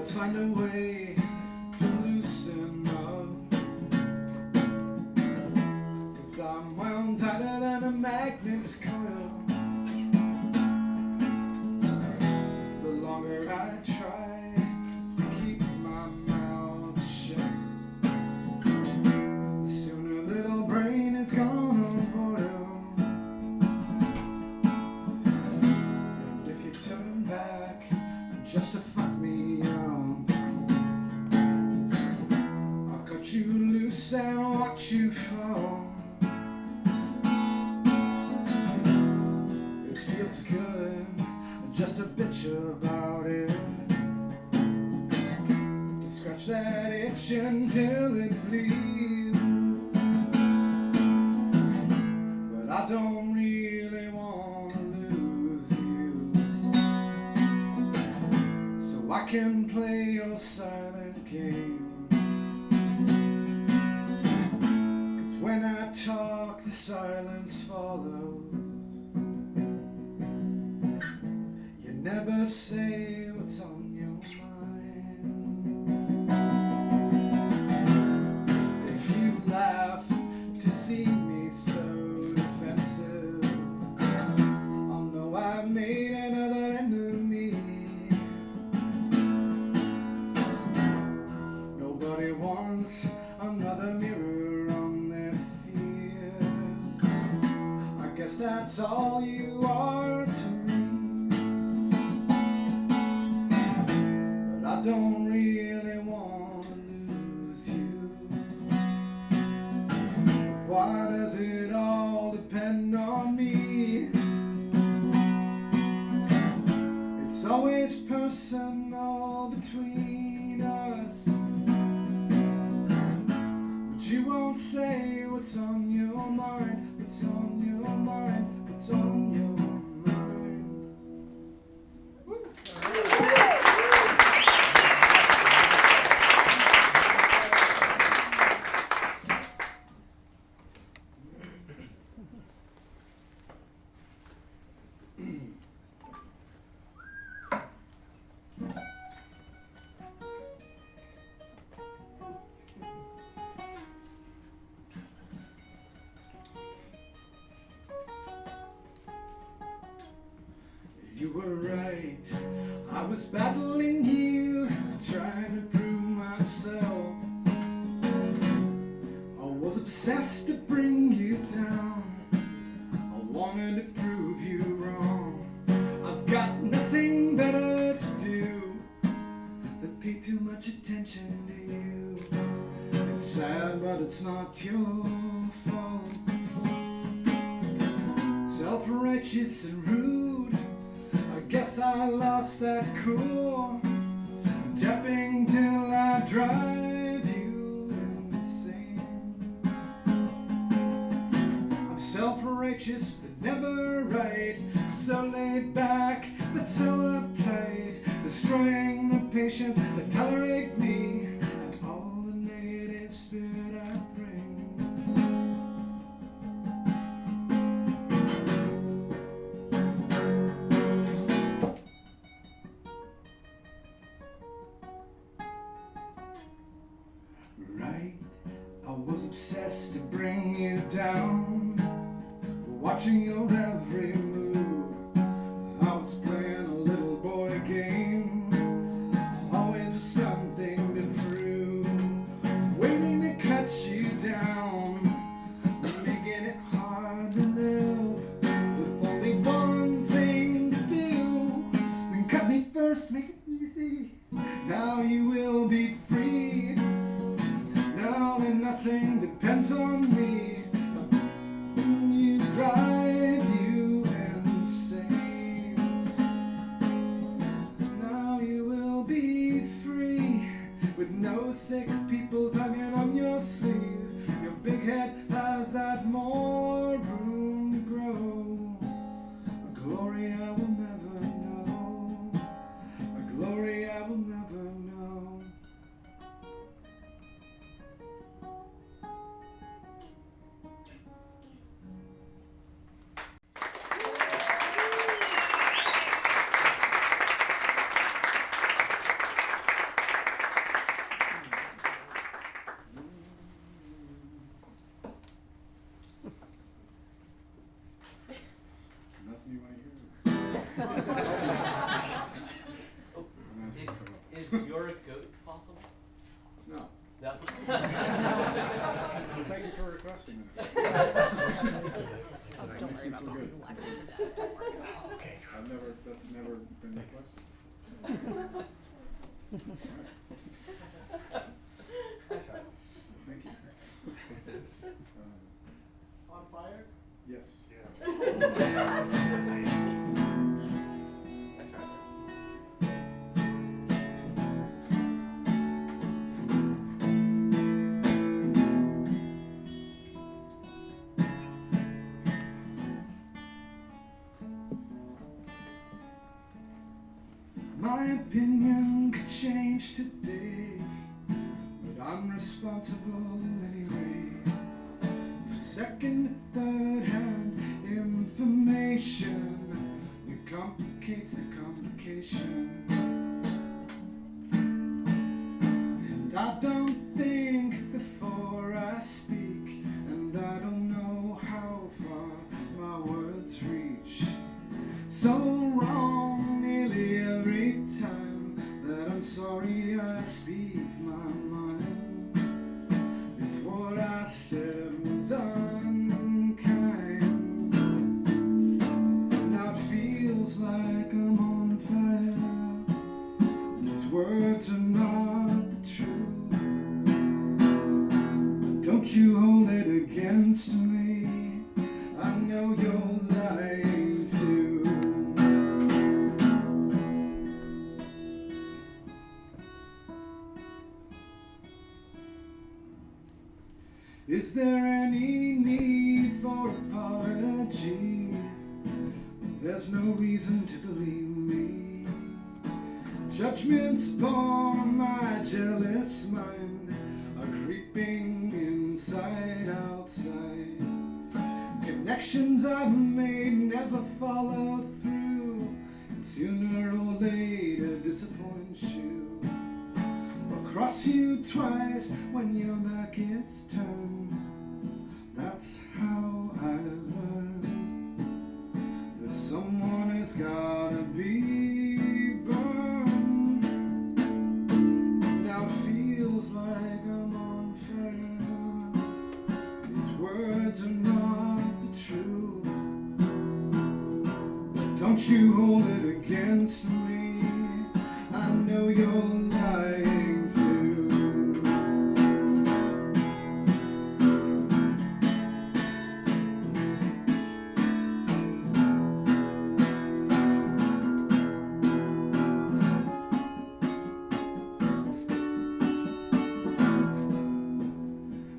Gotta find a way to loosen up, 'cause I'm wound tighter than a magnet's coil. The longer I try to keep my mouth shut, the sooner little brain is gonna boil. And if you turn back just to fuck me up, I'll cut you loose and watch you fall. It feels good just to bitch about it, to scratch that itch until it bleeds. But I don't really want to lose you, so I can play your silent game. 'Cause when I talk, the silence follows. You never say what's on your mind. If you laugh to see me so defensive, I'll know I made another enemy. Nobody wants another mirror on their fears. I guess that's all you are to me. But I don't really want to lose you. Why does it all depend on me? It's always personal between us, but you won't say what's on your mind. What's on your mind? What's on your mind? You were right, I was battling you, trying to prove myself. I was obsessed to bring you down, I wanted to prove you wrong. I've got nothing better to do than pay too much attention to you. It's sad, but it's not your fault. Self-righteous and rude, I guess I lost that cool. Tapping till I drive you insane. I'm self-righteous but never right, so laid back but so uptight, destroying the patience that tolerate me and all the negative spirit I bring. Right, I was obsessed to bring you down, watching your every move. I was playing a little boy game, always with something to prove, waiting to cut you down, making it hard to live, with only one thing to do. Then cut me first, make it easy, now you will be free. Now that nothing depends on me, you drive you insane. Now you will be free, with no sick people tugging on your sleeve. Your big head has that more room to grow. A glory I will never know, a glory I will never know. Is your goat possible? No. No. Thank you for requesting that. Oh, don't worry about this. He's elected to death. Don't worry about it. Okay. That's never been requested. Thank you. On fire? Yes. My opinion could change today, but I'm responsible anyway. For second, third hand information that complicates the complication. And I don't think before I speak, and I don't know how far my words reach. So wrong nearly every time that I'm sorry I speak my mind. If what I said was unkind, now it feels like I'm on fire. These words are not the truth. Don't you hold it against me. I know you're lying too. Is there any need for apology? There's no reason to believe me. Judgments upon my jealous mind are creeping inside, outside. Connections I've made never follow through, and sooner or later disappoint you. Or cross you twice when your back is turned. That's how I learned that someone has gotta be burned. Now it feels like I'm on fire. These words are not the truth. Don't you hold it against me. I know you're lying too.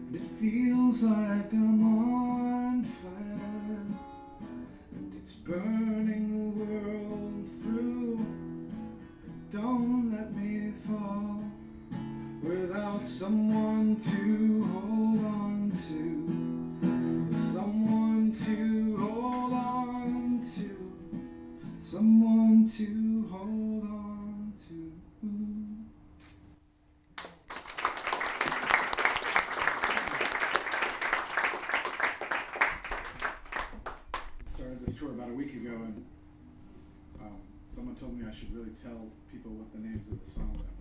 And it feels like I'm on fire, and it's burning the world through. Don't let me fall without someone to hold on to. Someone to hold on to. Someone to hold on to. Started this tour about a week ago, and someone told me I should really tell people what the names of the songs I'm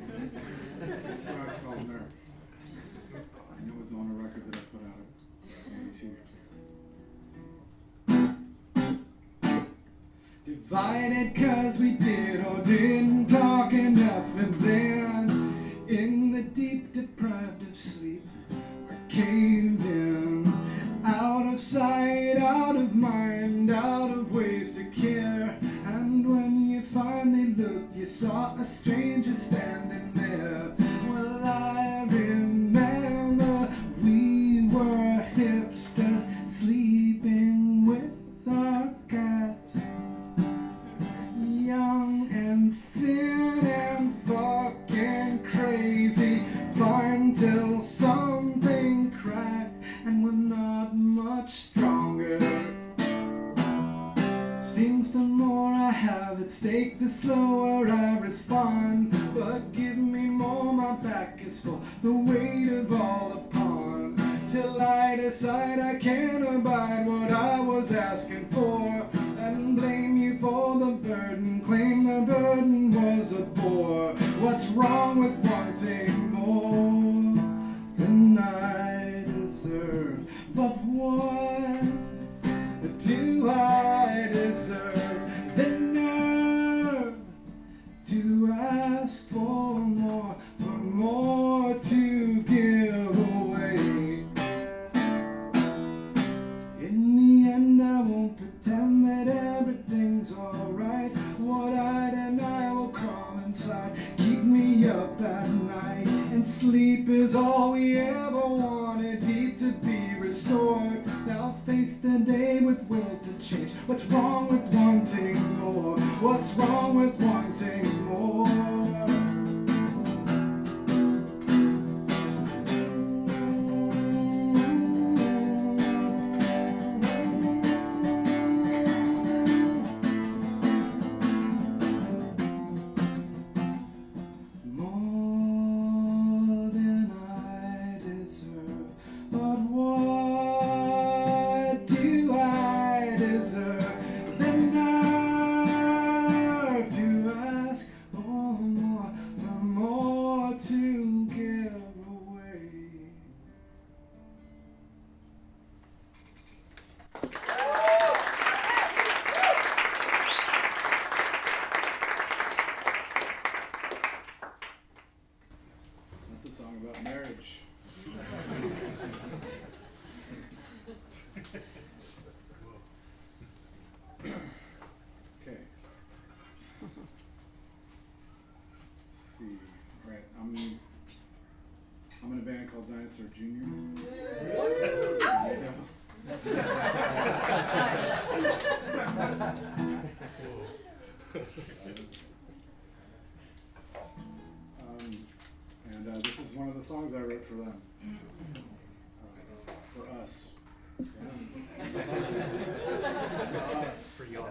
playing are. So I was called Nerve. And it was on a record that I put out maybe 2 years ago. Divided 'cause we did or didn't talk enough, and then in the deep deprived of sleep, I caved in. Out of sight, out of mind, out of ways to care. And when you finally looked, you saw a stranger standing there. Well, I remember we were hipsters sleeping with our cats. Young and thin and fucking crazy. Fine till something cracked, and we're not much stronger. Seems the more I have at stake, the slower I respond. But give me more, my back is full, the weight of all upon. Till I decide I can't abide what I was asking for, and blame you for the burden, claim the burden was a bore. wrong with wanting more than I deserve? But what do I deserve? The nerve to ask for more to give away. In the end, I won't pretend that everything's alright. Wide-eyed and I will crawl inside, keep me up at night. And sleep is all we ever wanted, deep to be restored. Now face the day with will to change. What's wrong with wanting more? What's wrong with wanting more? About marriage. Okay. Let's see. All right, I'm in a band called Dinosaur Jr. This is one of the songs I wrote for them. For us. For us. For y'all.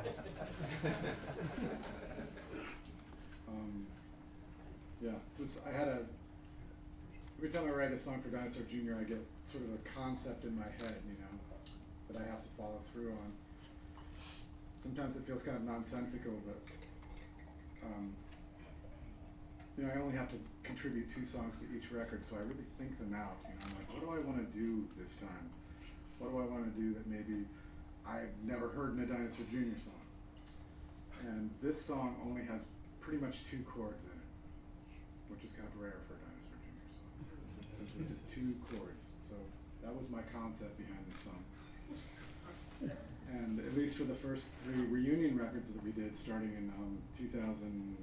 Every time I write a song for Dinosaur Jr., I get sort of a concept in my head, that I have to follow through on. Sometimes it feels kind of nonsensical, but I only have to contribute 2 songs to each record, so I really think them out. I'm like, what do I want to do this time? What do I want to do that maybe I've never heard in a Dinosaur Jr. song? And this song only has pretty much 2 chords in it, which is kind of rare for a Dinosaur Jr. song. It's 2 chords, so that was my concept behind this song. And at least for the first 3 reunion records that we did, starting in 2000.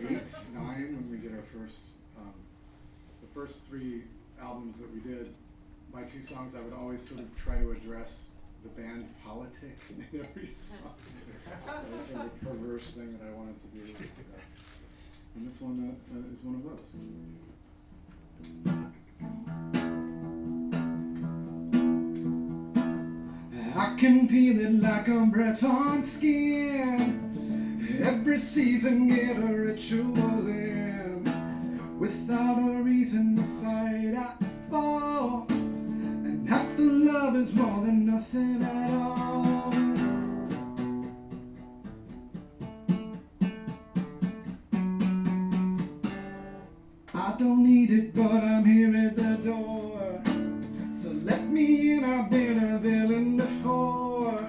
8, 9, when we did our first, the first 3 albums that we did, my 2 songs, I would always sort of try to address the band politic in every song. That was sort of a perverse thing that I wanted to do. And this one is one of those. I can feel it like a breath on skin. Every season get a ritual in. Without a reason to fight, I fall. And half the love is more than nothing at all. I don't need it, but I'm here at the door. So let me in, I've been a villain before.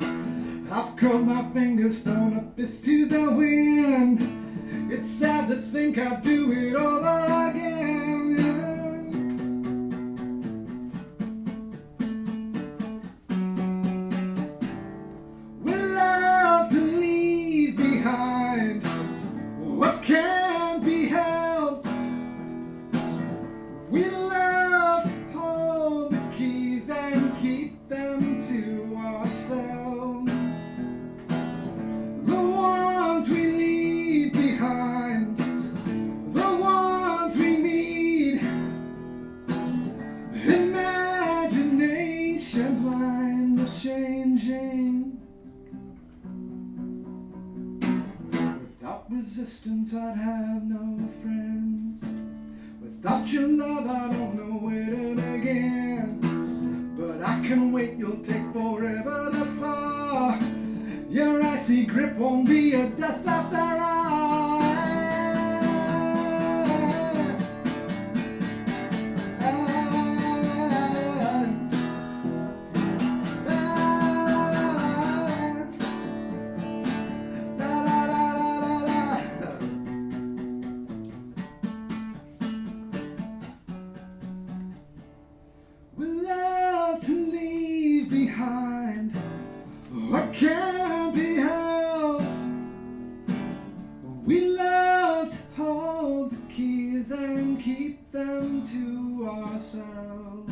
I've curled my fingers, thrown a fist to the wind. It's sad to think I'll do it over again. We love to leave behind what can't be helped. We love to hold the keys and keep them to ourselves. Resistance, I'd have no friends. Without your love, I don't know where to begin. But I can wait, you'll take forever to fall. Your icy grip won't be a death after all. We love to hold the keys and keep them to ourselves.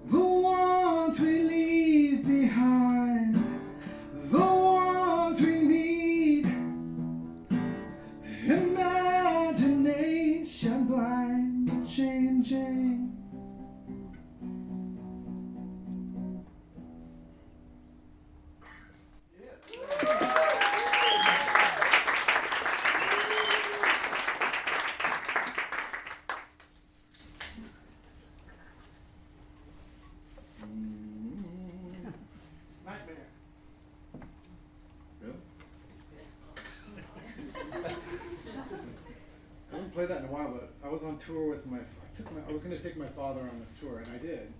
The ones we leave behind, the ones we need. Imagination blind, changing. Nightmare. Really? I haven't played that in a while, but I was on tour with I was going to take my father on this tour, and I did.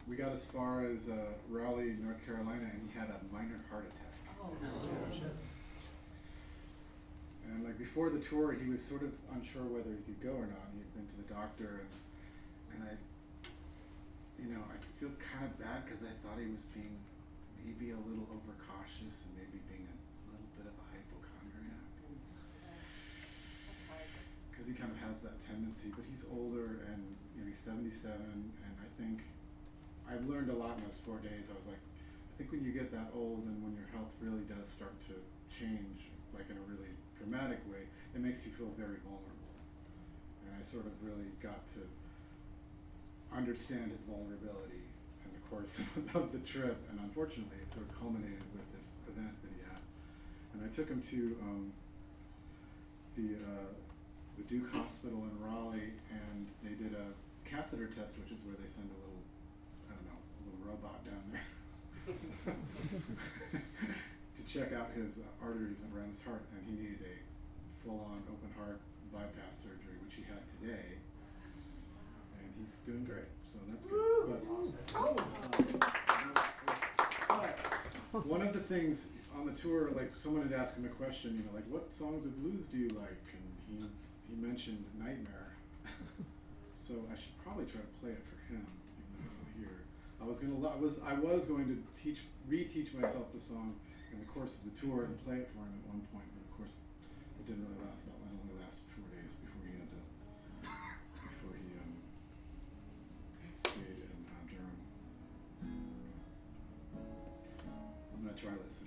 We got as far as Raleigh, North Carolina, and he had a minor heart attack. Oh, And like before the tour, he was sort of unsure whether he could go or not. He had been to the doctor, and I feel kind of bad because I thought he was being maybe a little overcautious and maybe being a little bit of a hypochondriac. Because he kind of has that tendency, but he's older and he's 77, and I think I've learned a lot in those 4 days. I was like, I think when you get that old and when your health really does start to change, like in a really dramatic way, it makes you feel very vulnerable. And I sort of really got to understand his vulnerability in the course of the trip, and unfortunately it sort of culminated with this event that he had. And I took him to the Duke Hospital in Raleigh, and they did a catheter test, which is where they send a little robot down there to check out his arteries around his heart, and he needed a full-on open heart bypass surgery, which he had today, and he's doing great, so that's good. But one of the things on the tour, like someone had asked him a question, like what songs of blues do you like, and he mentioned Nightmare. So I should probably try to play it for him, even though he's not here. I was going to reteach myself the song in the course of the tour and play it for him at one point, but of course it didn't really last that long. It only lasted 4 days before he stayed in Durham. I'm gonna try this.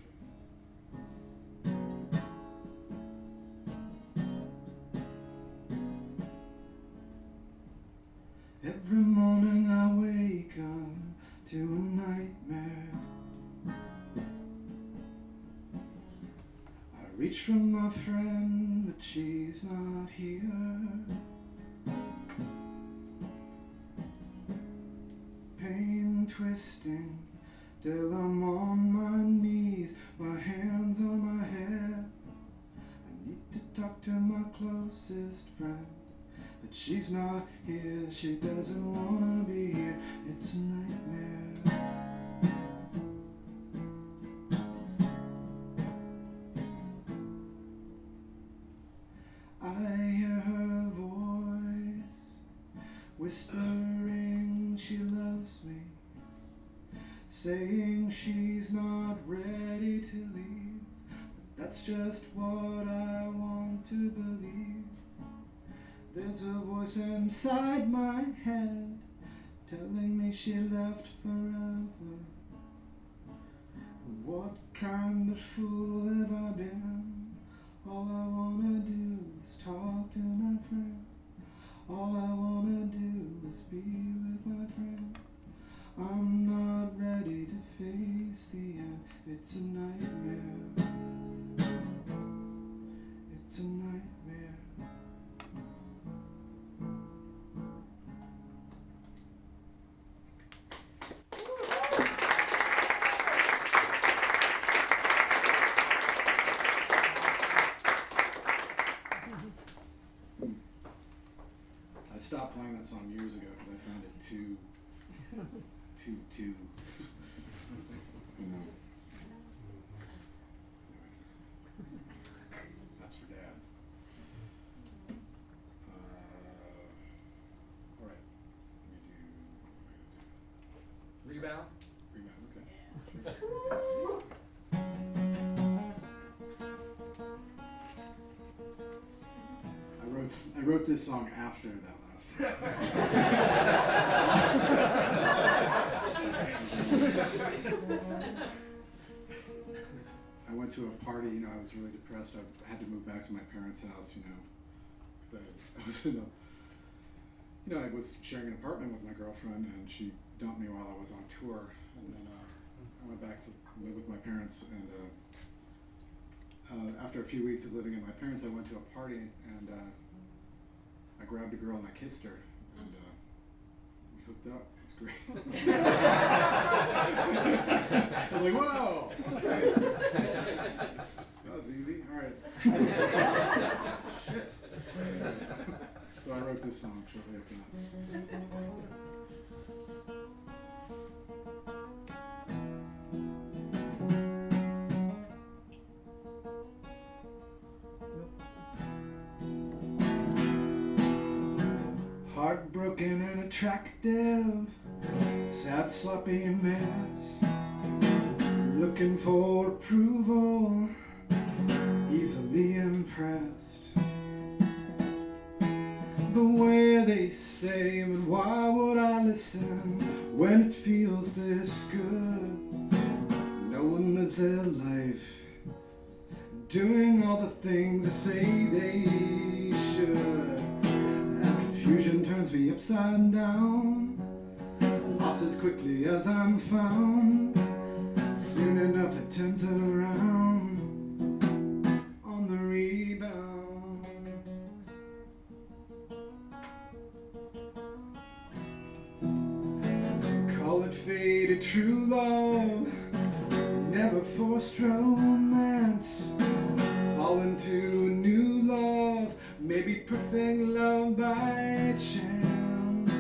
Every morning I wake up to a nightmare. I reach for my friend, but she's not here. Pain twisting till I'm on my knees, my hands on my head. I need to talk to my closest friend, but she's not here, she doesn't wanna be here. It's a nightmare. I hear her voice whispering she loves me, saying she's not ready to leave, but that's just what I want to believe. There's a voice inside my head telling me she left forever. What kind of fool have I been? All I wanna do is talk to my friend. All I wanna do is be with my friend. I'm not ready to face the end. It's a nightmare. It's a nightmare. I stopped playing that song years ago because I found it too, That's for Dad. All right, let me do. Rebound? Rebound, okay. wrote this song after that last. I went to a party, you know, I was really depressed. I had to move back to my parents' house, you know, because I was in a, you know, I was sharing an apartment with my girlfriend, and she dumped me while I was on tour, and then I went back to live with my parents, and after a few weeks of living with my parents, I went to a party, and I grabbed a girl and I kissed her, and we hooked up. It was great. I was like, whoa! That was easy. All right. Shit. So I wrote this song shortly after that. Heartbroken and attractive, sad, sloppy mess, looking for approval, easily impressed. The way they say, but why would I listen when it feels this good? No one lives their life doing all the things they say they should. Confusion turns me upside down, lost as quickly as I'm found. Soon enough it turns around on the rebound. Call it faded true love, never forced romance. Fall into a new love, maybe perfect love by chance.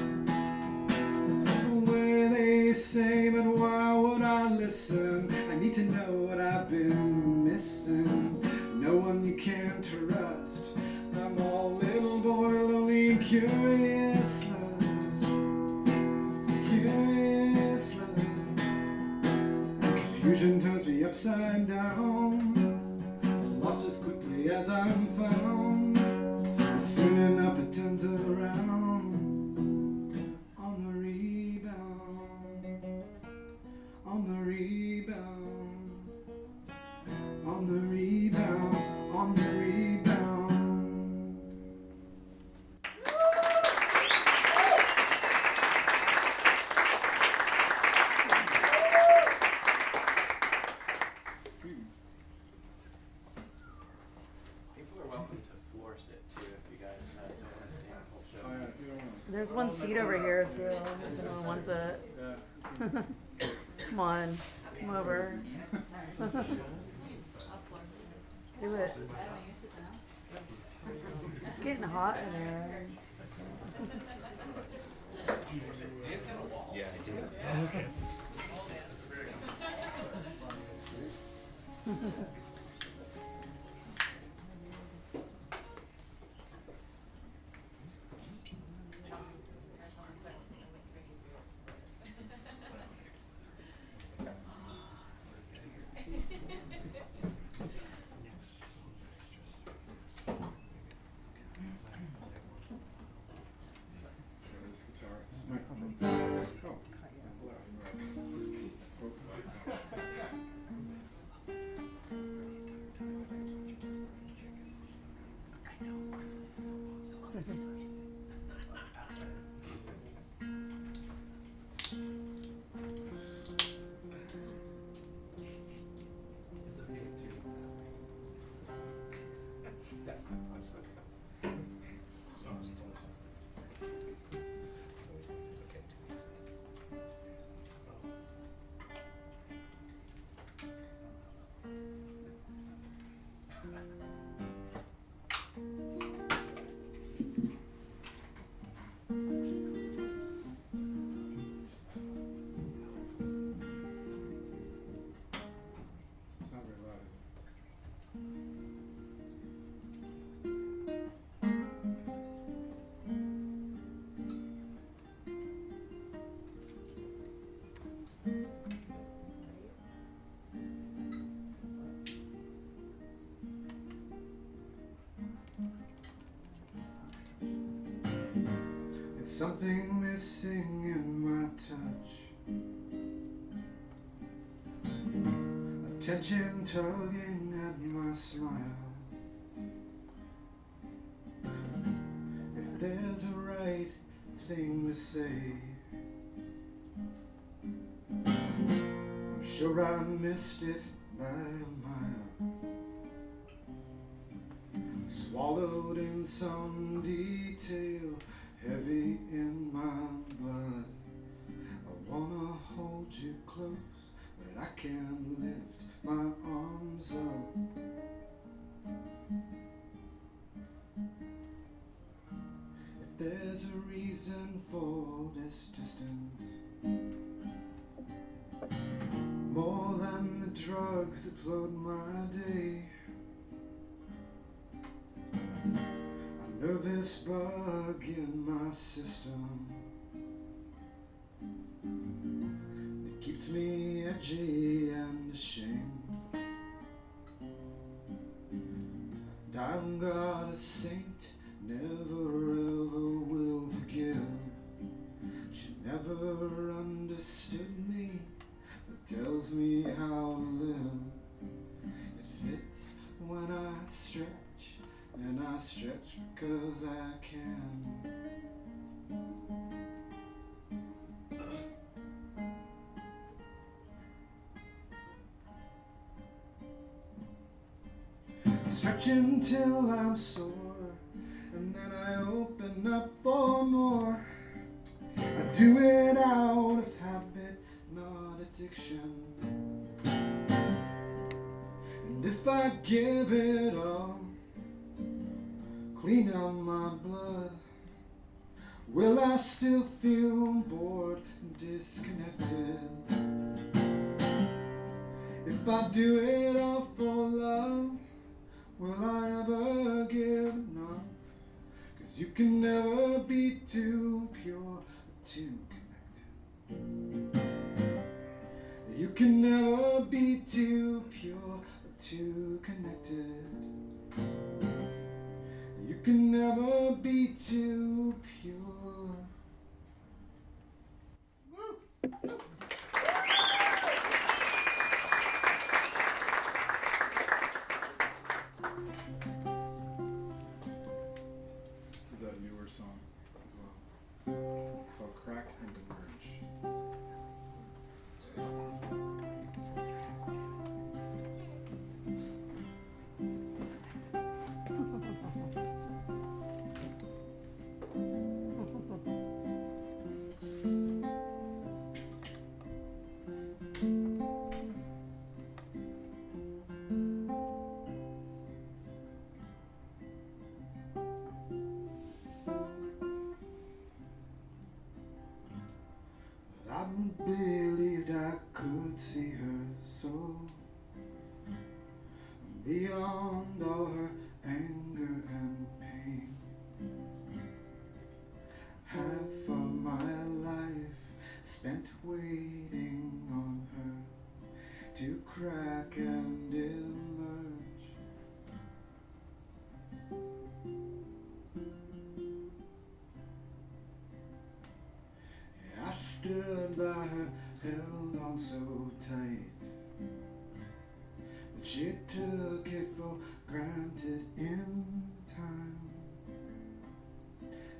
The way they say, but why would I listen? I need to know what I've been missing. No one you can trust. I'm all little boy, lonely and curious love. Curious love. Confusion turns me upside down, lost as quickly as I'm found. Soon enough it turns around on the rebound, on the rebound, on the rebound, on the rebound. People are welcome to floor sit too if you guys don't want to stand the whole show. Oh, yeah, if you don't want There's one seat over here too. If anyone wants it. Come on, come over. Do it. It's getting hot in there. Yeah, I did. Okay. this guitar. This microphone. Oh, sounds loud. It's okay too. Yeah, I'm so good. It's okay too. It's not very loud, is it? something missing in my touch. Attention tugging at my smile. If there's a right thing to say, I'm sure I missed it by a mile. Swallowed in some detail, heavy in my blood. I wanna hold you close, but I can't lift my arms up. If there's a reason for this distance, more than the drugs that float my day, a nervous bug in my system that keeps me edgy and ashamed. And I've got a saint, never ever will forgive. She never understood me, but tells me how to live. It fits when I stretch, and I stretch because I can. I stretch until I'm sore, and then I open up for more. I do it out of habit, not addiction. And if I give it all, clean out my blood, will I still feel bored and disconnected? If I do it all for love, will I ever give enough? 'Cause you can never be too pure or too connected. You can never be too pure or too connected. You can never be too pure. This is a newer song as well. It's called Crack and Emerge. I believed I could see her soul beyond all her anger and pain. Half of my life spent waiting on her to crack and emerge. I stood by her, held on so tight, but she took it for granted in time.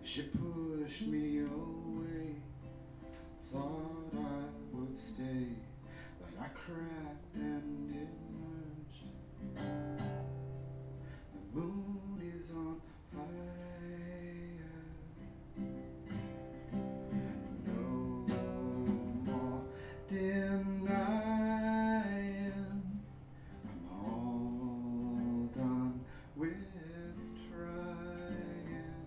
She pushed me away, thought I would stay, but I cracked and emerged. The moon is on fire. Denying, I'm all done with trying.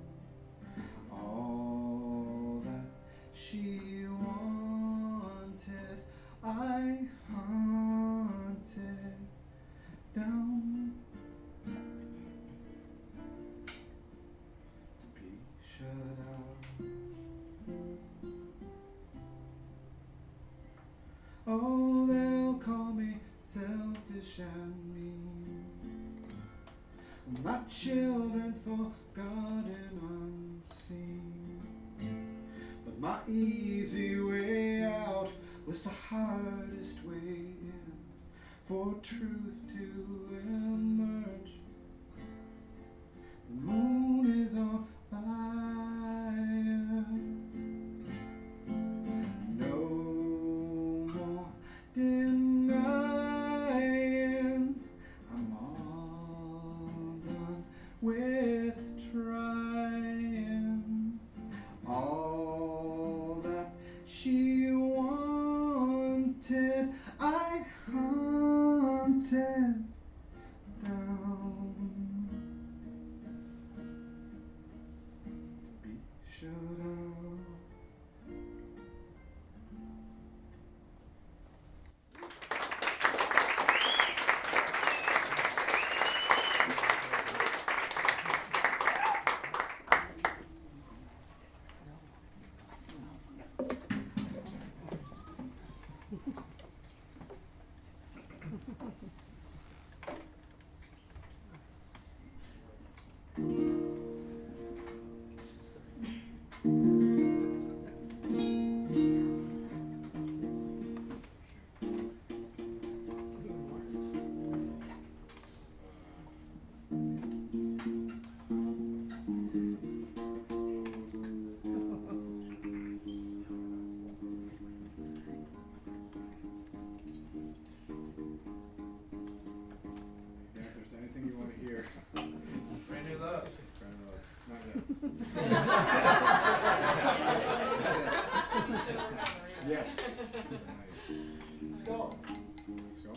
All that she wanted, I hunted down to be shut out. Oh, they'll call me selfish and mean. My children forgotten unseen. My easy way out was the hardest way in for truth to emerge. The moon is on fire. No more denying. I'm all done with trying. All that she wanted, I hunted down to be shut out. Yeah, if there's anything you want to hear. Brand new love. Not yet. Yes. Let's go. Let's go.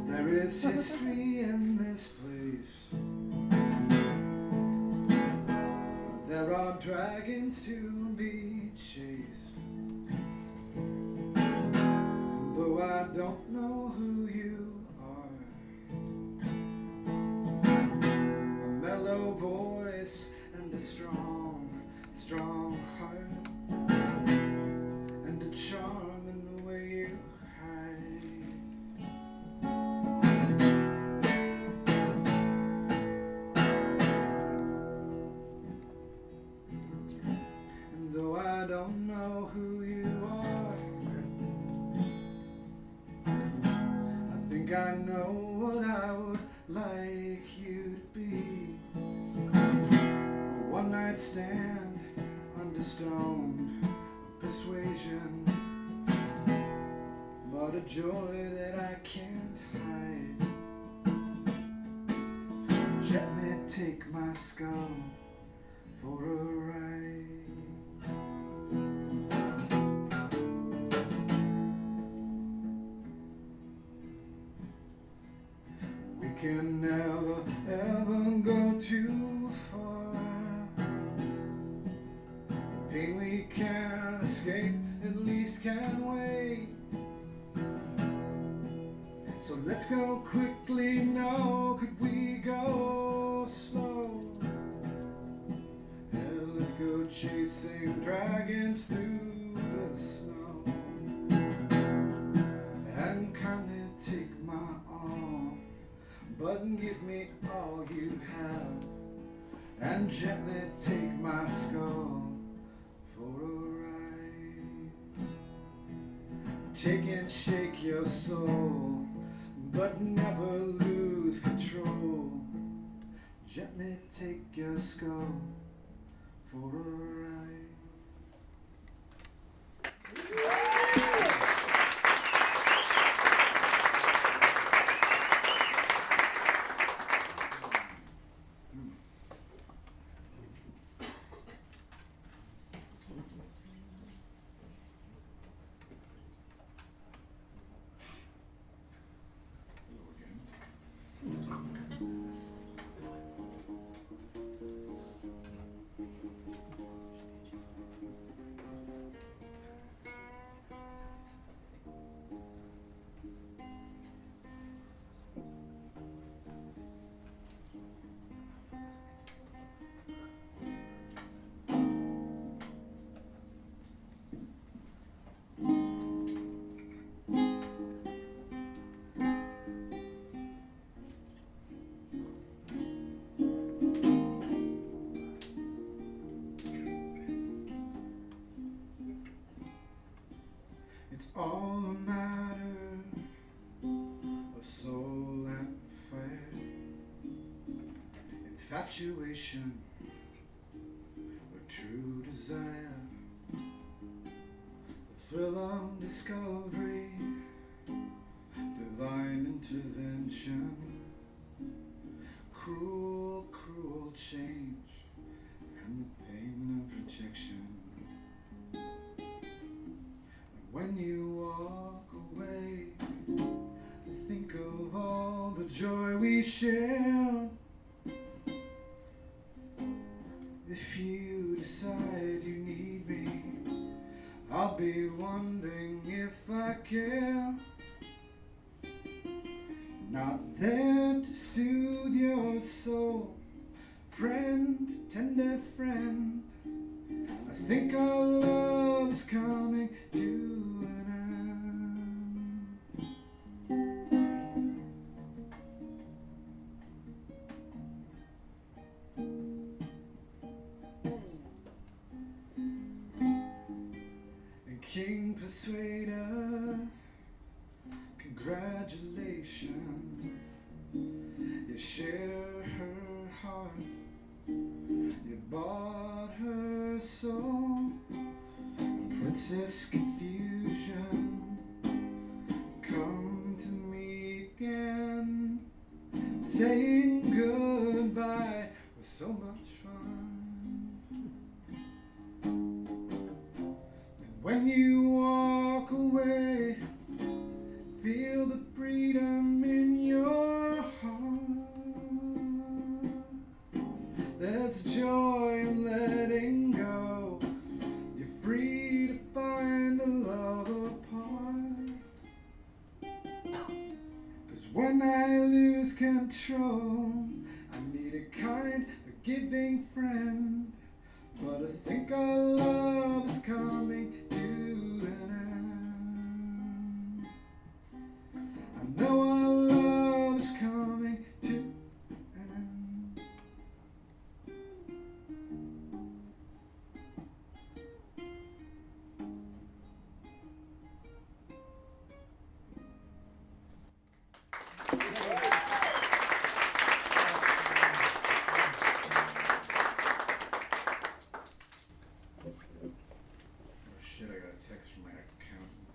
There is history in this place. There are dragons to be chased. And though I don't know who you are, a mellow voice and a strong, strong heart, and a charm in the way you hide. And though I don't know who you are, I think I know what I would like you to be. A one-night stand under stone persuasion, but a joy that I can't hide. Gently take my skull for a ride. We can never ever go too far. The pain we can't escape at least can wait. So let's go quickly now, could we go slow? And let's go chasing dragons through the snow. And kindly take my arm, but give me all you have. And gently take my skull for a ride. Take and shake your soul, but never lose control. Gently take your skull for a ride. all a matter of soul and fire, infatuation or true desire, the thrill of discovery, divine intervention, cruel, cruel change, and the pain of rejection. When you walk away, I think of all the joy we shared. If you decide you need me, I'll be wondering if I care. Not there to soothe your soul, friend, tender friend. I think our love's coming to an end. And King Persuader, congratulations. You share her heart, you bought her soul. Princess Confusion, come to me again. Saying goodbye was so much fun. And when you walk away, feel the freedom in your heart. There's joy in letting go. You're free to find a love apart. 'Cause when I lose control, I need a kind, forgiving friend. But I think our love is coming to an end. I know our love is coming to an end. Oh shit, I got a text from my accountant.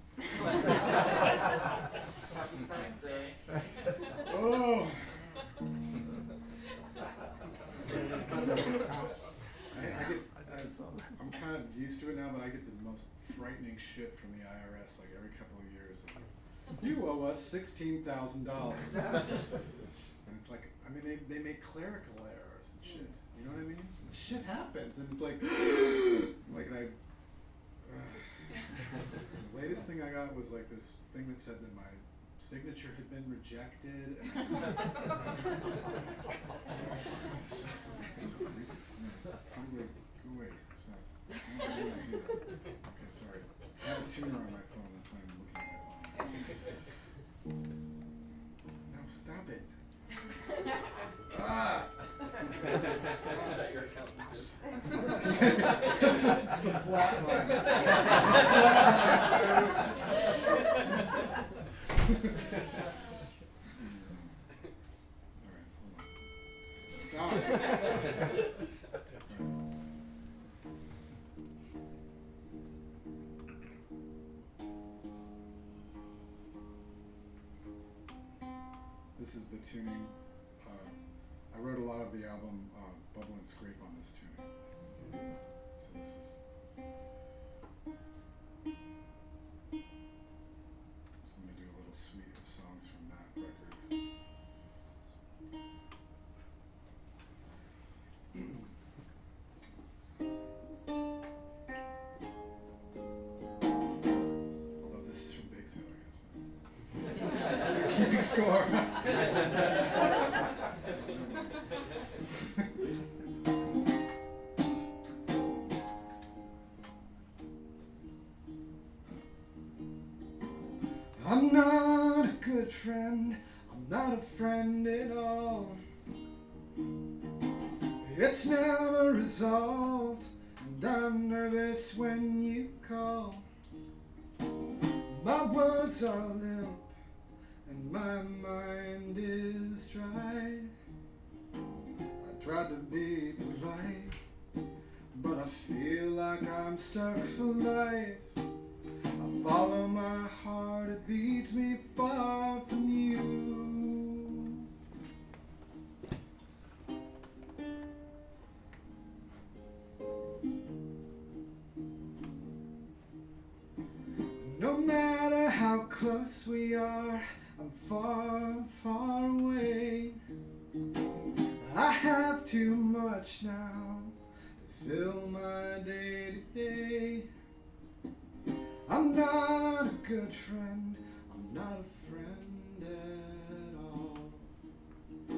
Oh! I'm kind of used to it now, but I get the most frightening shit from the IRS like every couple of years. You owe us $16,000. And it's like, I mean, they make clerical errors and shit. You know what I mean? And shit happens, and it's like, the latest thing I got was like this thing that said that my signature had been rejected. Go away. Stop. I don't wanna see that. Okay, sorry. I have a tuner on my phone. That's why I'm looking at my phone. No, stop it. Ah! Is that your accountant too? It's the flat line. Alright, hold on. Stop. This is the tuning. I wrote a lot of the album Bubble and Scrape on this tuning. So this is. So I'm going to do a little suite of songs from that record. Although this is from Big Sailor. You're keeping score. I'm not a good friend, I'm not a friend at all. It's never resolved, and I'm nervous when you call. My words are limp and my mind is dry. I tried to be polite, but I feel like I'm stuck for life. I follow my heart, it leads me far from you. No matter how close we are, I'm far, far away. I have too much now to fill my day to day. I'm not a good friend, I'm not a friend at all. I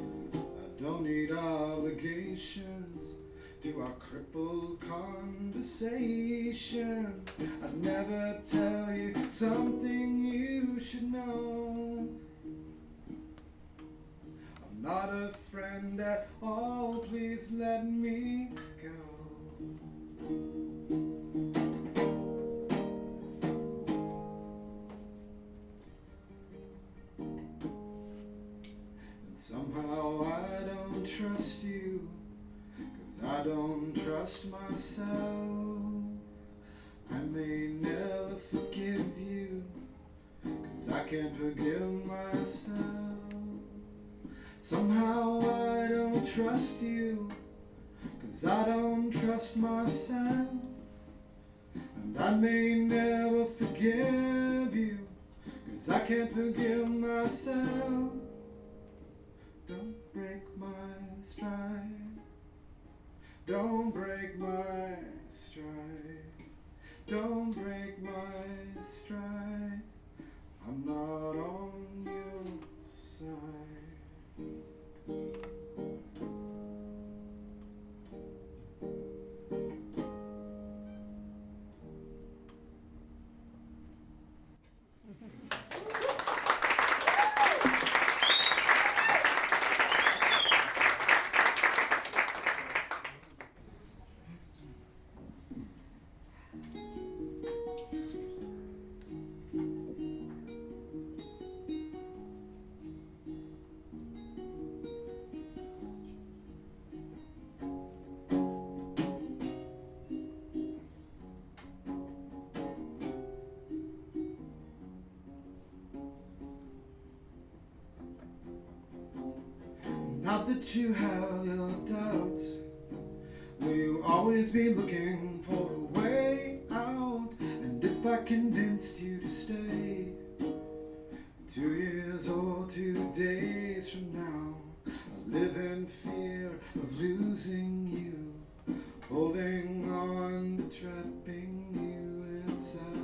don't need obligations to our crippled conversation. I'd never tell you something you should know. I'm not a friend at all, please let me go. And somehow I don't trust you, 'cause I don't trust myself. I may never forgive you, 'cause I can't forgive myself. Somehow I don't trust you, 'cause I don't trust myself. And I may never forgive you, 'cause I can't forgive myself. Don't break my stride. Don't break my stride. Don't break my stride. I'm not on your side. Not that you have your doubts, will you always be looking for a way out? And if I convinced you to stay 2 years or 2 days from now, I live in fear of losing you, holding on to trapping you inside.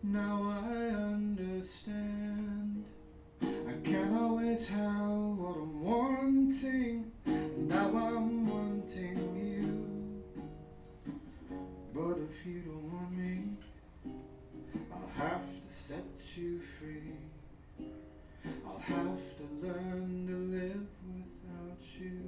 Now I understand, I can't always have what I'm wanting, and now I'm wanting you. But if you don't want me, I'll have to set you free. I'll have to learn to live without you.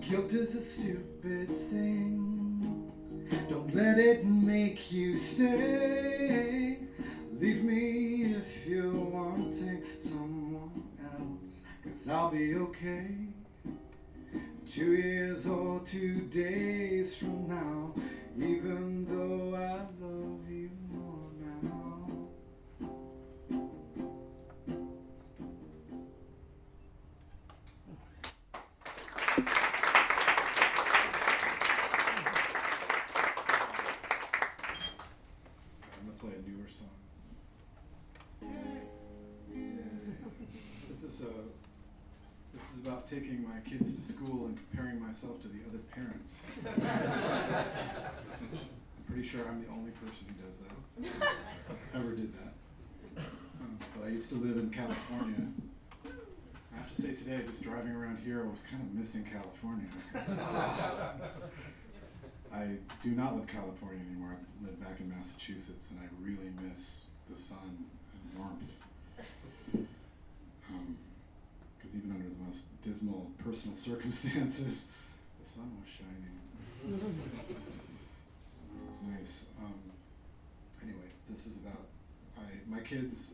Guilt is a stupid thing. Don't let it make you stay. Leave me if you're wanting someone else, 'cause I'll be okay. 2 years or 2 days from now, even though I love you more now. Play a newer song. This is about taking my kids to school and comparing myself to the other parents. I'm pretty sure I'm the only person who does that. Ever did that. But I used to live in California. I have to say today, just driving around here, I was kind of missing California. I do not live California anymore. I live back in Massachusetts, and I really miss the sun and warmth. Because even under the most dismal personal circumstances, the sun was shining. It was nice. Anyway, this is about my kids.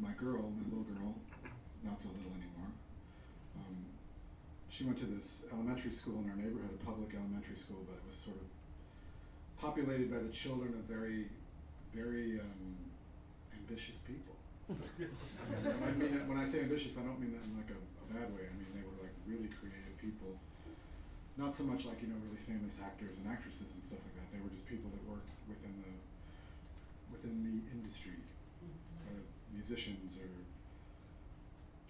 My little girl, not so little anymore. She went to this elementary school in our neighborhood, a public elementary school, but it was sort of populated by the children of very, very ambitious people. I mean, when I say ambitious, I don't mean that in like a bad way. I mean, they were like really creative people. Not so much like, really famous actors and actresses and stuff like that. They were just people that worked within the industry, musicians or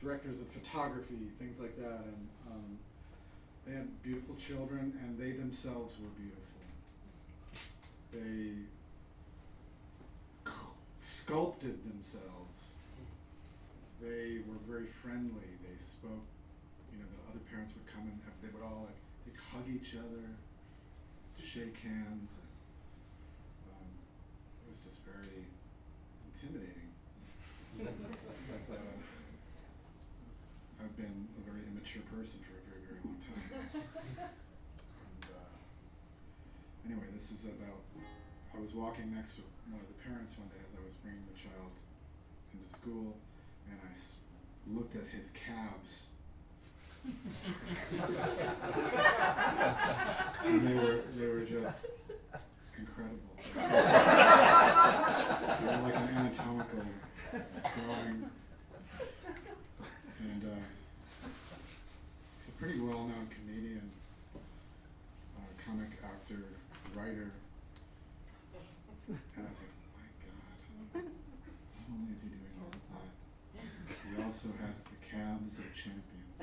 directors of photography, things like that. And they had beautiful children, and they themselves were beautiful. They sculpted themselves. They were very friendly. They spoke, the other parents would come and they would all they'd hug each other, shake hands. It was just very intimidating. Because I've been a very immature person for a very, very long time. And anyway, this is about, I was walking next to one of the parents one day as I was bringing the child into school, and I looked at his calves. And they were just incredible. They were like an anatomical drawing. And he's a pretty well-known comedian, comic actor, writer. And I was like, my God, not only is he doing all of that, he also has the calves of champions.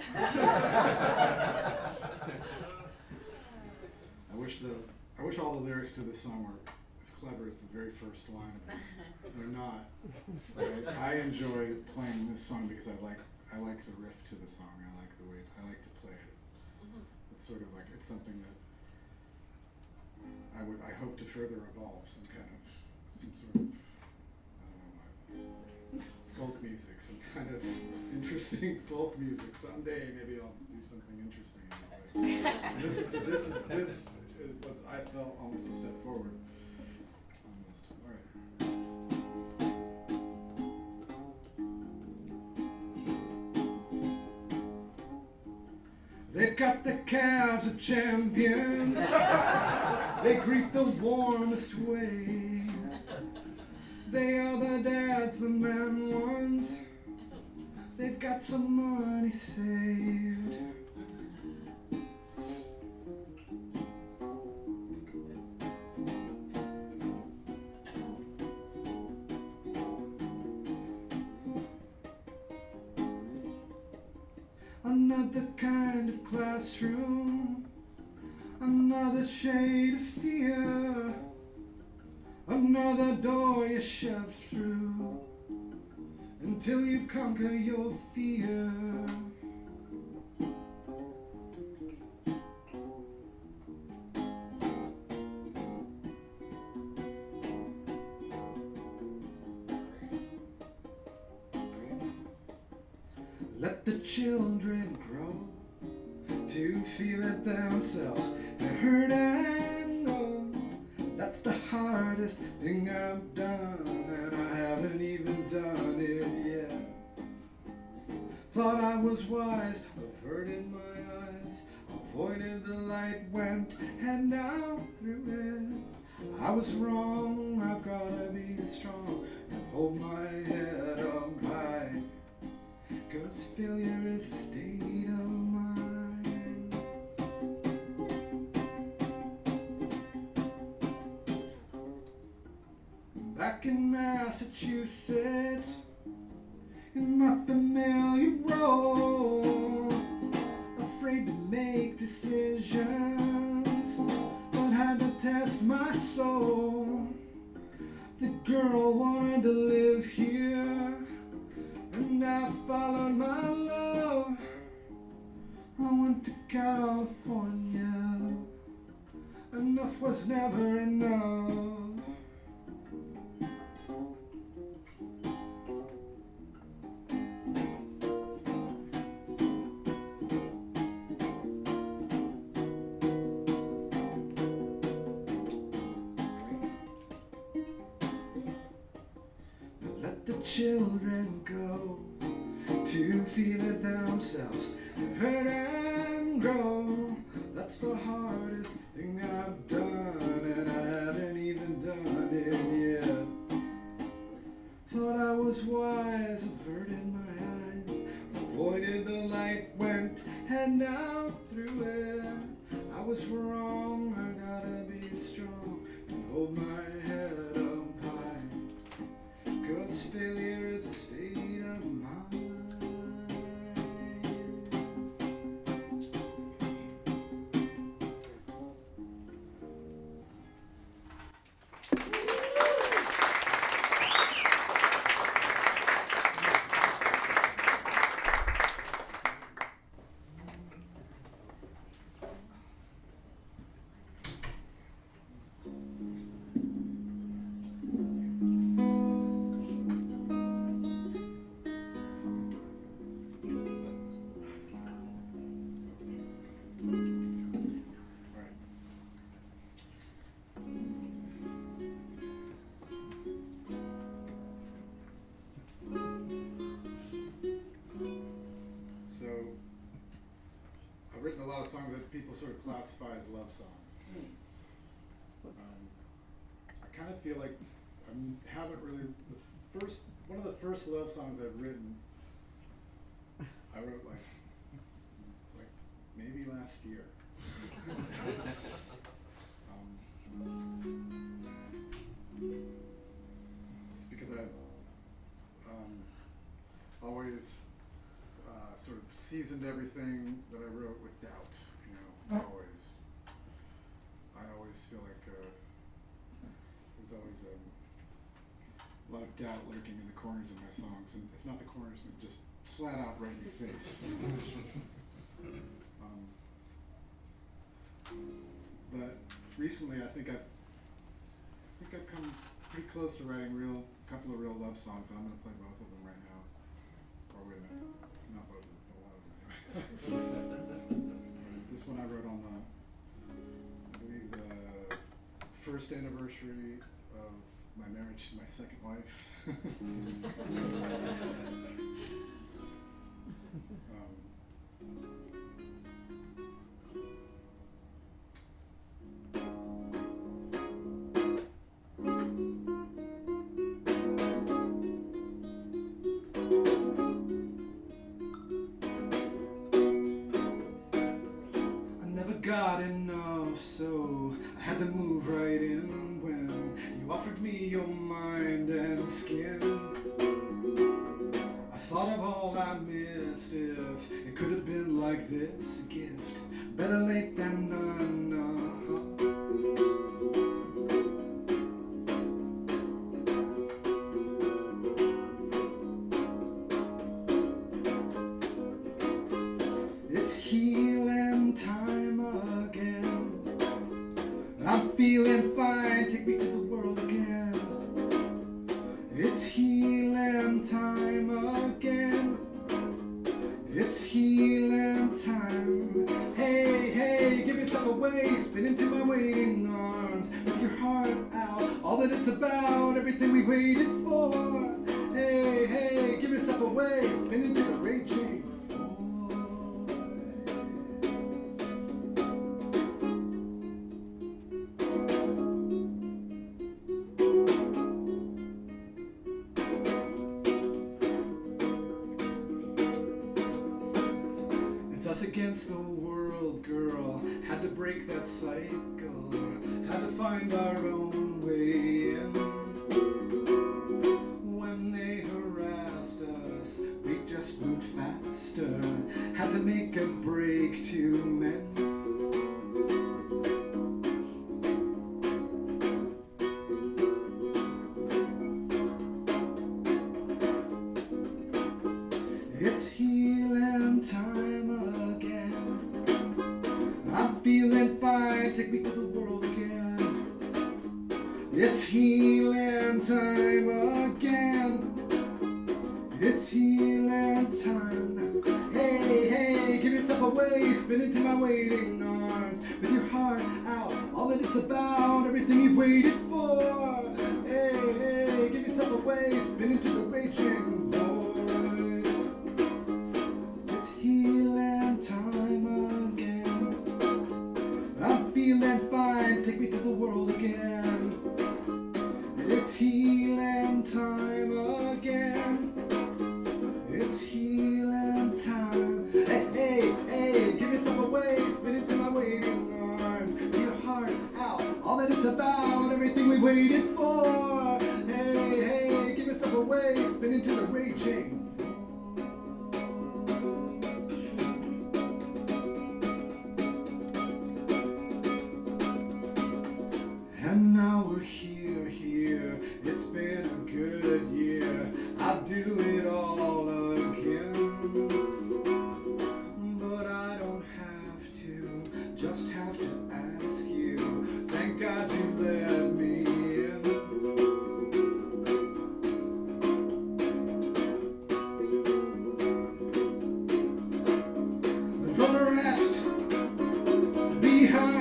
I wish all the lyrics to this song were as clever as the very first line of this. They're not. But I enjoy playing this song because I like the riff to the song. I like the way I like to play it. It's sort of like it's something that I hope to further evolve, some sort of folk music, some kind of interesting folk music. Someday maybe I'll do something interesting. This was I felt almost a step forward. Almost. All right. They've got the calves of champions. They greet the warmest way. They are the dads, the man ones. They've got some money saved. Another kind of classroom, another shade of fear, another door you shove through until you conquer your fear. Let the children grow to feel it themselves. To hurt and know that's the hardest thing I've done, and I haven't even done it yet. Thought I was wise, averted my eyes, avoided the light, went head down through it. I was wrong, I've gotta be strong and hold my head up high. 'Cause failure is a state of mind. Back in Massachusetts, in my familiar role, afraid to make decisions, but had to test my soul. The girl wanted to live here, and I followed my love. I went to California. Enough was never enough. Let the children go to feel it themselves, hurt and grow. That's the hardest thing I've done, and I haven't even done it yet. Thought I was wise, averted my eyes, avoided the light, went head out through it. I was wrong, I gotta be strong and hold my head up high, 'cause failure is a state of mind. I've written a lot of songs that people sort of classify as love songs. I kind of feel like I haven't really, one of the first love songs I've written, I wrote like maybe last year. It's because I've always sort of seasoned everything that I wrote with doubt, you know. I always feel like there's always a lot of doubt lurking in the corners of my songs, and if not the corners, then just flat out right in your face. But recently, I think I've come pretty close to writing a couple of real love songs, and I'm going to play both of them right now. Or wait a minute, not both of them, but a lot of them. This one I wrote on I believe the first anniversary of my marriage to my second wife. Got enough, so I had to move right in when you offered me your mind and skin. I thought of all I missed, if it could have been like this, a gift, better late than none. It's healing time again. I'm feeling fine, take me to the world again. It's healing time again. It's healing time. Hey, hey, give yourself away, spin into my waiting arms. With your heart out, all that it's about, everything we waited for. Hey, hey, give yourself away, spin into the raging. Us against the world, girl. Had to break that cycle. Had to find our own way in. When they harassed us, we just moved faster. Had to make a break to mend. It's healing time again. I'm feeling fine, take me to the world again. It's healing time again. It's healing time. Hey, hey, give yourself away, spin into my waiting arms. With your heart out, all that it's about, everything you waited for. Hey, hey, give yourself away, spin into the raging void. It's healing time again. I'm feeling fine, take me to the world again. It's healing time again. It's healing time. Hey, hey, hey, give yourself away, spin into my waiting arms. Your heart out, all that it's about, everything we waited for. Hey, hey, give yourself away, spin into the raging. And now we're here, here. It's been a good year. I'll do it all again. But I don't have to, just have to ask you. Thank God you let me in. I'm gonna rest behind.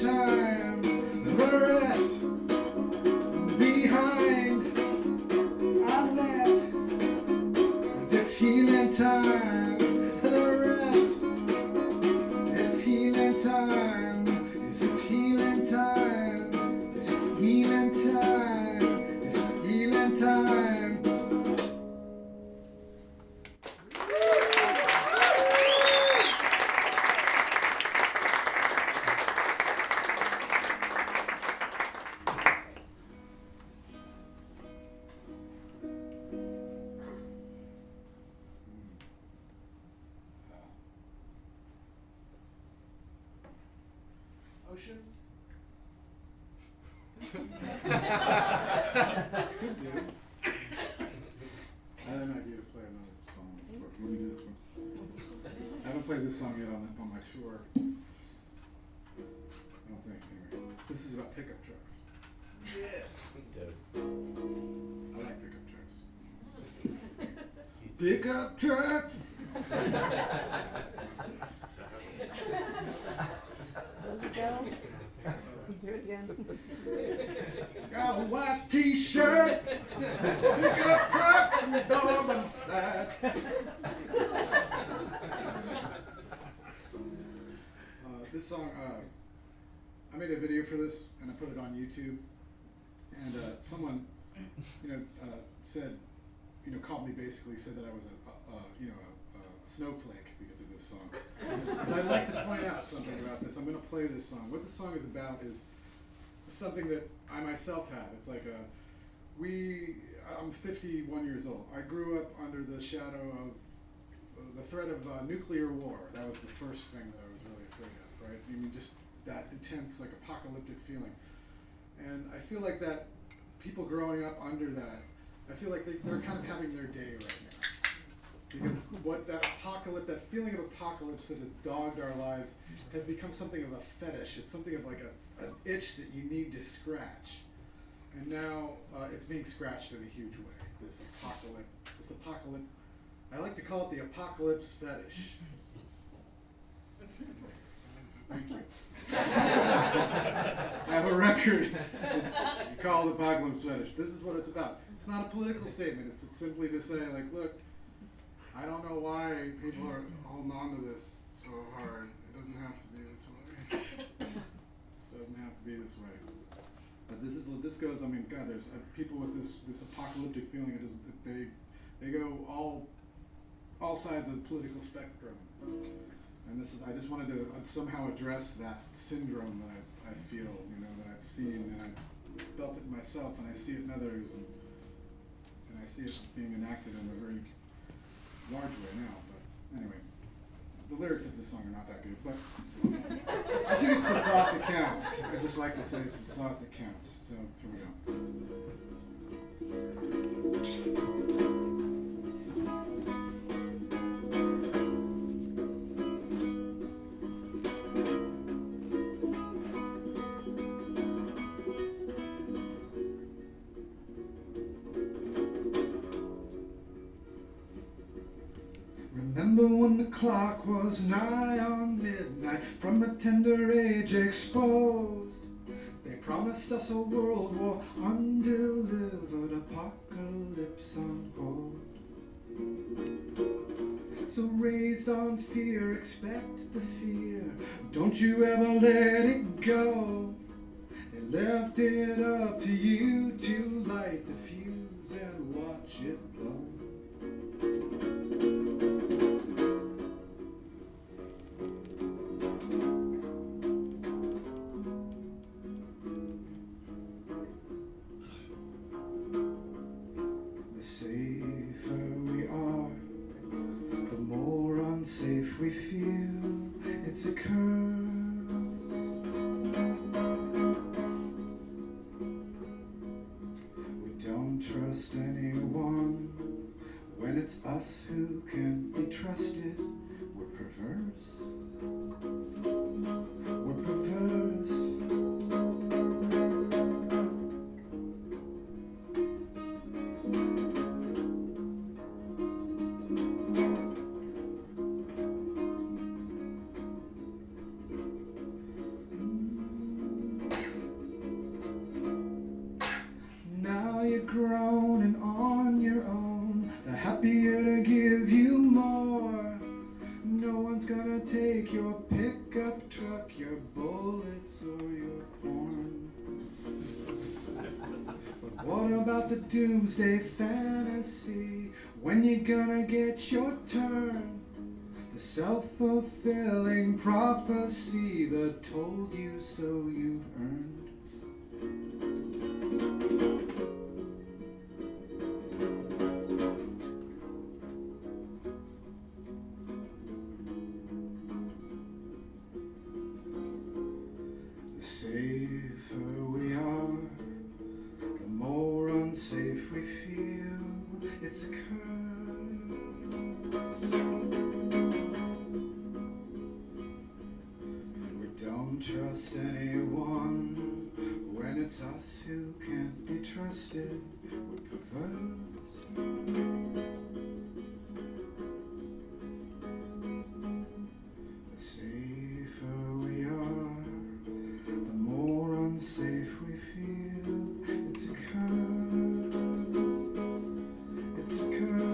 Time, the rest behind. I left. It's healing time. The rest. It's healing time. It's healing time. It's healing time. It's healing time. Ocean? I had an idea to play another song. Let me do this one. I haven't played this song yet on my tour. I don't think. Anyway, this is about pickup trucks. Yeah. I like pickup trucks. Pickup truck. Does it go? Do it again. Got a white t-shirt. Pickup truck and the dog on the side. This song, I made a video for this and I put it on YouTube. And someone, said, called me basically, said that I was a snowflake because of this song. But I'd like to point out something about this. I'm going to play this song. What the song is about is something that I myself have. It's like I'm 51 years old. I grew up under the shadow of the threat of nuclear war. That was the first thing that I was really afraid of, right? I mean, just that intense, like, apocalyptic feeling. And I feel like that people growing up under that, I feel like they're kind of having their day right now. Because that feeling of apocalypse that has dogged our lives has become something of a fetish. It's something of like an itch that you need to scratch. And now it's being scratched in a huge way. This apocalypse. I like to call it the apocalypse fetish. Thank you. I have a record called Apocalypse Fetish. This is what it's about. It's not a political statement. It's simply to say, like, look, I don't know why people are holding on to this so hard. It doesn't have to be this way. It doesn't have to be this way. But this goes. I mean, God, there's people with this apocalyptic feeling. They go all sides of the political spectrum. And I just wanted to somehow address that syndrome that I feel, that I've seen, and I've felt it myself, and I see it in others, and I see it being enacted in a very large way now. But anyway, the lyrics of this song are not that good, but I think it's the thought that counts. I just like to say it's the thought that counts. So here we go. clock was nigh on midnight, from the tender age exposed, they promised us a world war, undelivered, apocalypse on hold. So raised on fear, expect the fear, don't you ever let it go. They left it up to you to light the fuse and watch it blow. The safer we are, the more unsafe we feel. It's a curse. We don't trust anyone when it's us who can't be trusted. We're perverse. We're perverse. Now you're grown and on your own, they're happier to give you more. No one's gonna take your pickup truck, your bullets, or your porn. But what about the doomsday fantasy? When you gonna get your turn? The self-fulfilling prophecy, the told you so you've earned. The safer we are, the more unsafe we feel. It's a curse. We don't trust anyone when it's us who can't be trusted. We're perverse. The safer we are, the more unsafe we feel. It's a curse. It's a curse.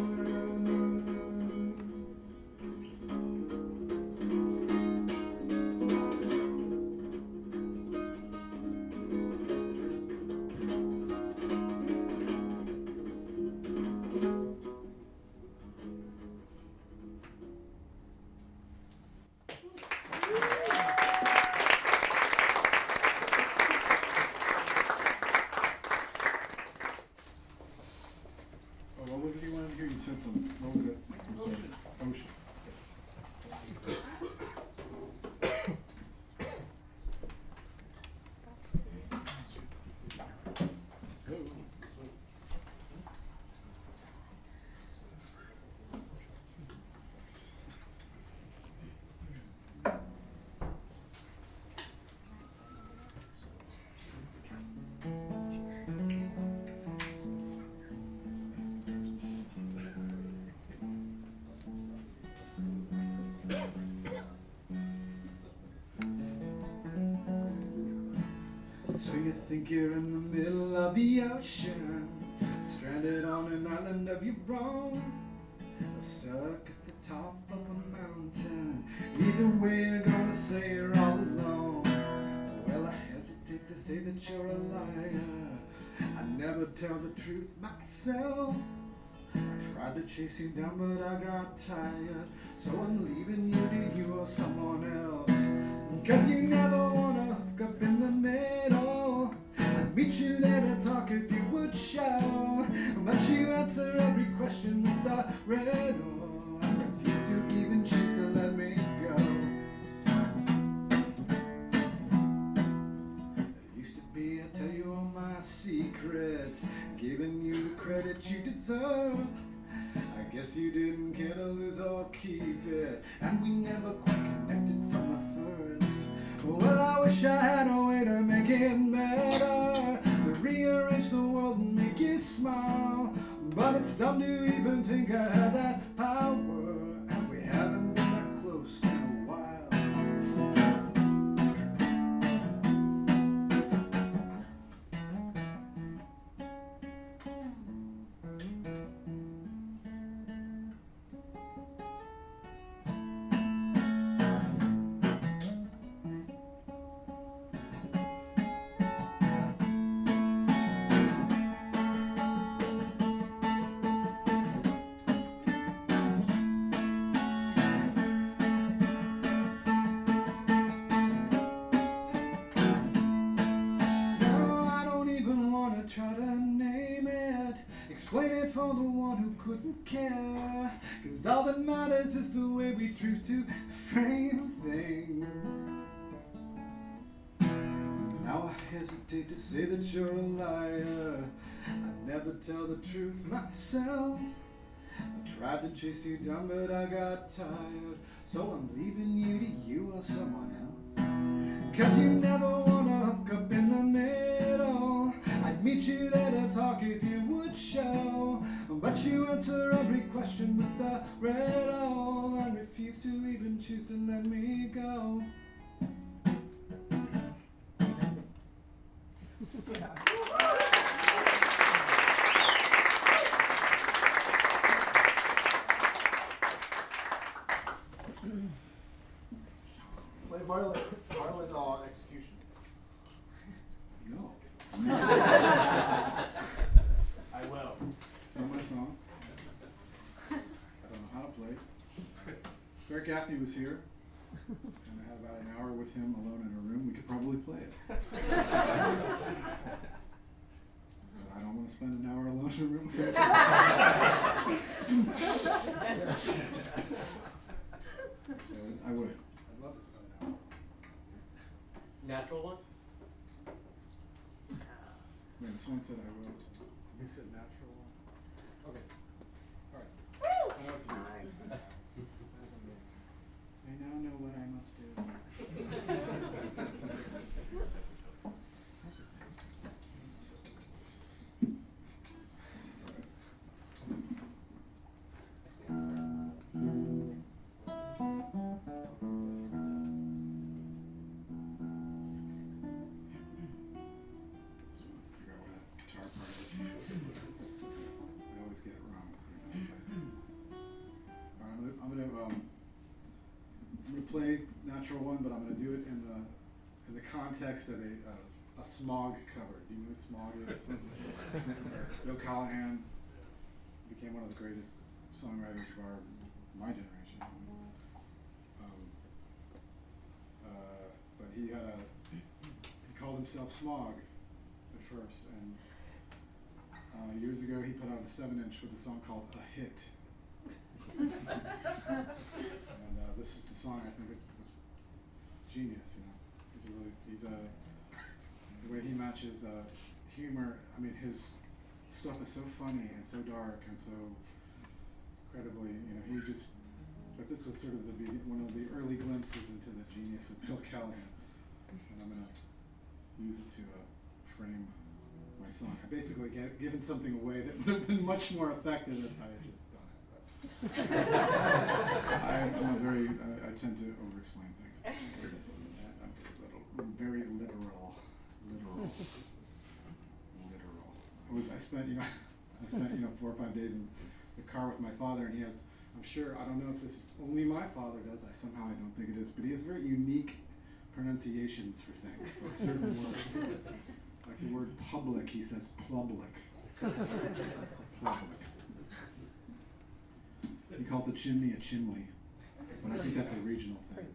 Oh, what was it you wanted to hear? You said something. What was it? I'm sorry. Ocean. So you think you're in the middle of the ocean, stranded on an island of your own, or stuck at the top of a mountain. Either way you're gonna say you're all alone. Well, I hesitate to say that you're a liar. I never tell the truth myself. I tried to chase you down but I got tired, so I'm leaving you to you or someone else. Cause you never wanna hook up in the middle. I'd meet you there to talk if you would show, but you answer every question with a riddle. I refuse to even choose to let me go. It used to be I tell you all my secrets, giving you the credit you deserve. I guess you didn't care to lose or keep it, and we never quite connected from the first. Well, I wish I had a way to make it better, to rearrange the world and make you smile. But it's dumb to even think I had that power, and we haven't been played it for the one who couldn't care. 'Cause all that matters is the way we choose to frame things. Now I hesitate to say that you're a liar. I never tell the truth myself. I tried to chase you down, but I got tired. So I'm leaving you to you or someone else. 'Cause you never wanna hook up in the middle. I'd meet you there to talk if you would show. But you answer every question with a riddle and refuse to even choose to let me go. Play violin execution. No. I will. It's not my song. I don't know how to play. Eric Gaffney was here, and I had about an hour with him alone in a room. We could probably play it. But I don't want to spend an hour alone in a room with him. I would. I'd love to spend an hour. Natural one? Yeah, someone said I was. You said natural. Okay. All right. I know it's me. I now know what I must do. Play natural one, but I'm going to do it in the context of a Smog cover. Do you know who Smog is? Bill Callahan became one of the greatest songwriters of my generation. But he called himself Smog at first, and years ago he put out a 7-inch with a song called A Hit. And this is the song. I think it was genius. You know, the way he matches humor. I mean, his stuff is so funny and so dark and so incredibly. You know, But this was sort of one of the early glimpses into the genius of Bill Callahan, and I'm gonna use it to frame my song. I basically given something away that would have been much more effective if I had just done it. I tend to over-explain things. I'm very literal. I spent 4 or 5 days in the car with my father, and he has, I'm sure, I don't know if this only my father does, somehow I don't think it is, but he has very unique pronunciations for things, like certain words. Like the word public, he says public. Public. He calls a chimney a chimney, but I think that's a regional thing.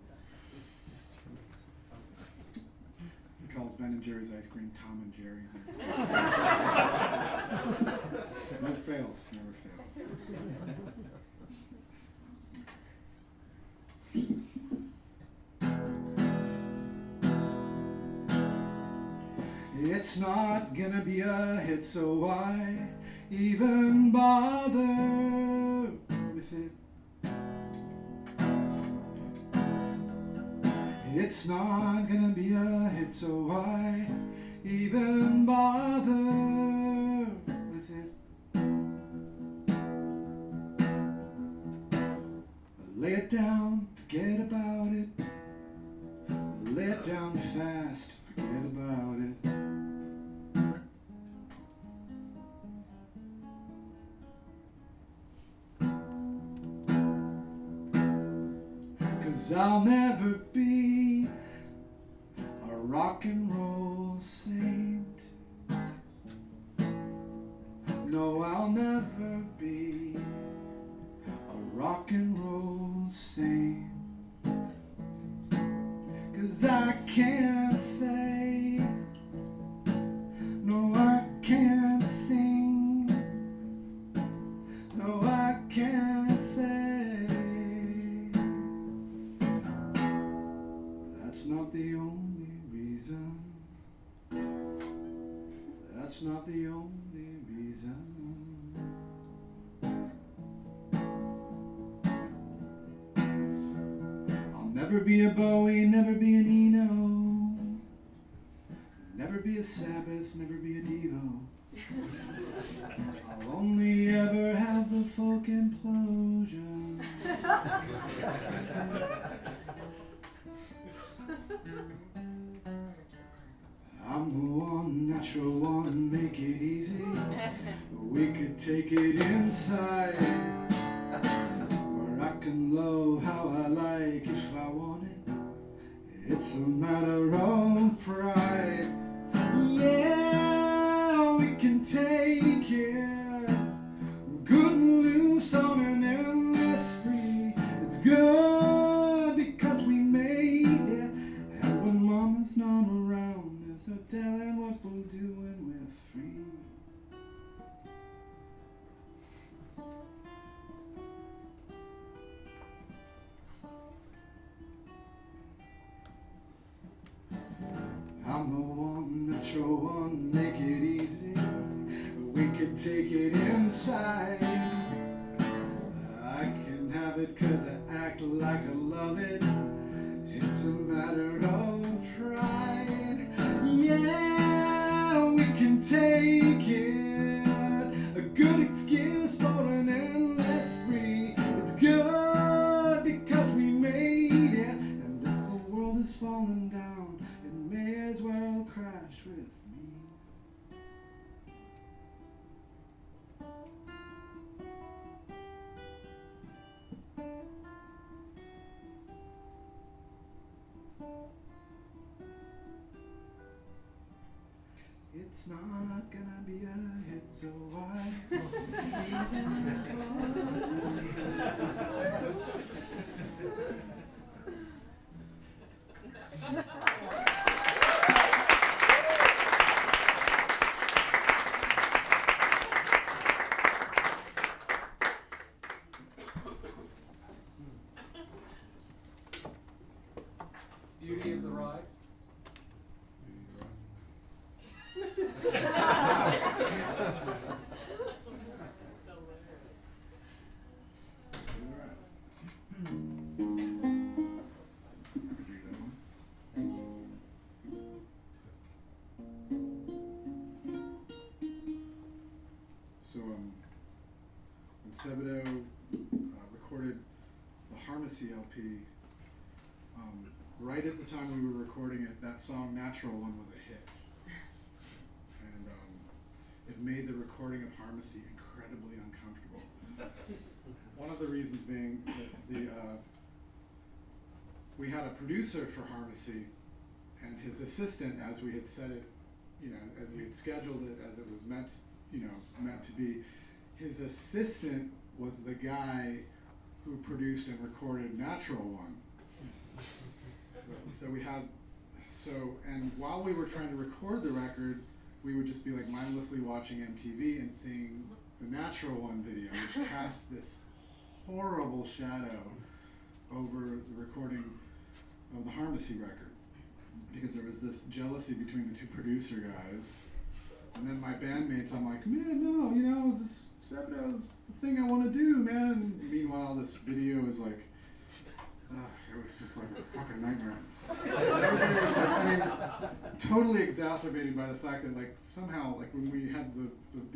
He calls Ben and Jerry's ice cream Tom and Jerry's ice cream. Never fails. It's not gonna be a hit, so why even bother with it? It's not gonna be a hit, so why even bother with it? Lay it down, forget about it. Lay it down fast, forget about it. 'Cause I'll never be a rock and roll saint. No, I'll never be a rock and roll saint. 'Cause I can't say, no, I can't sing the only reason. That's not the only reason. I'll never be a Bowie, never be an Eno, never be a Sabbath, never be a Devo. I'll only ever have the folk implosion. I'm the one, natural one, make it easy. We could take it inside, where I can love how I like if I want it. It's a matter of pride. Yeah, we can take it good and loose on an endless spree. It's good because we made it, and when mama's not around, there's no telling what we'll do when we're free. I'm the one, natural one, make it easy. We could take it inside. I can have it 'cause I act like I love it. It's a matter of pride. Yeah, we can take it. A good excuse for an endless spree. It's good because we made it. And if the world is falling down, it may as well crash with me. It's not gonna be a hit, so why Beauty of the ride. Thank you. So when Sebadoh recorded the Harmacy LP, right at the time we were recording it, that song "Natural One" was a hit, and it made the recording of Harmacy incredibly uncomfortable. One of the reasons being that we had a producer for Harmacy, and his assistant, as we had said it, as we had scheduled it, as it was meant to be, his assistant was the guy who produced and recorded Natural One. And while we were trying to record the record, we would just be like mindlessly watching MTV and seeing the Natural One video, which cast this horrible shadow over the recording of the Harmacy record, because there was this jealousy between the two producer guys. And then my bandmates, I'm like, man, no, this Sebadoh's the thing I want to do, man. And meanwhile, this video is like, it was just like a fucking nightmare. Everybody was like, totally exacerbated by the fact that somehow when we had the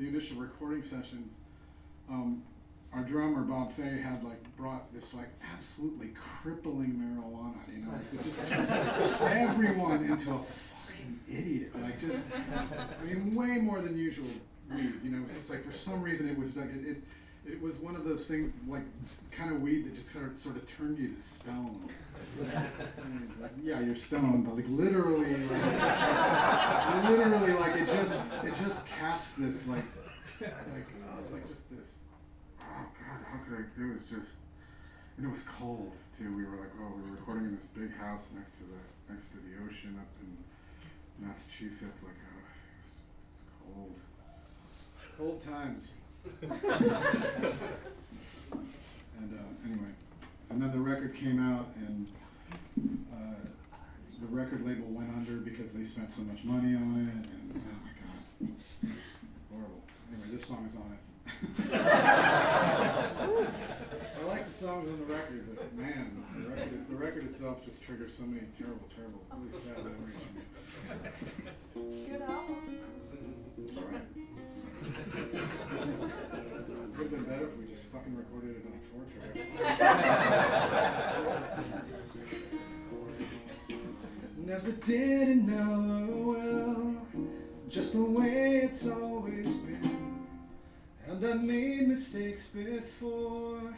initial recording sessions, our drummer Bob Fay had brought this absolutely crippling marijuana, it just everyone into a fucking idiot, way more than usual weed, it's just for some reason it was it was one of those things, kind of weed that just sort of turned you to stone. Yeah, you're stoned, but literally, it just cast this, just this. Oh God, how could I? It was just, and it was cold too. We were we were recording in this big house next to the ocean up in Massachusetts. It was cold times. And anyway, and then the record came out, and the record label went under because they spent so much money on it, and oh my god, horrible. Anyway, this song is on it. I like the songs on the record, but man, the record itself just triggers so many terrible, really sad memories for me. It's a good album. It's alright. It would have been better if we just fucking recorded it on a 4-track. Never did know well, just the way it's always been. And I made mistakes before,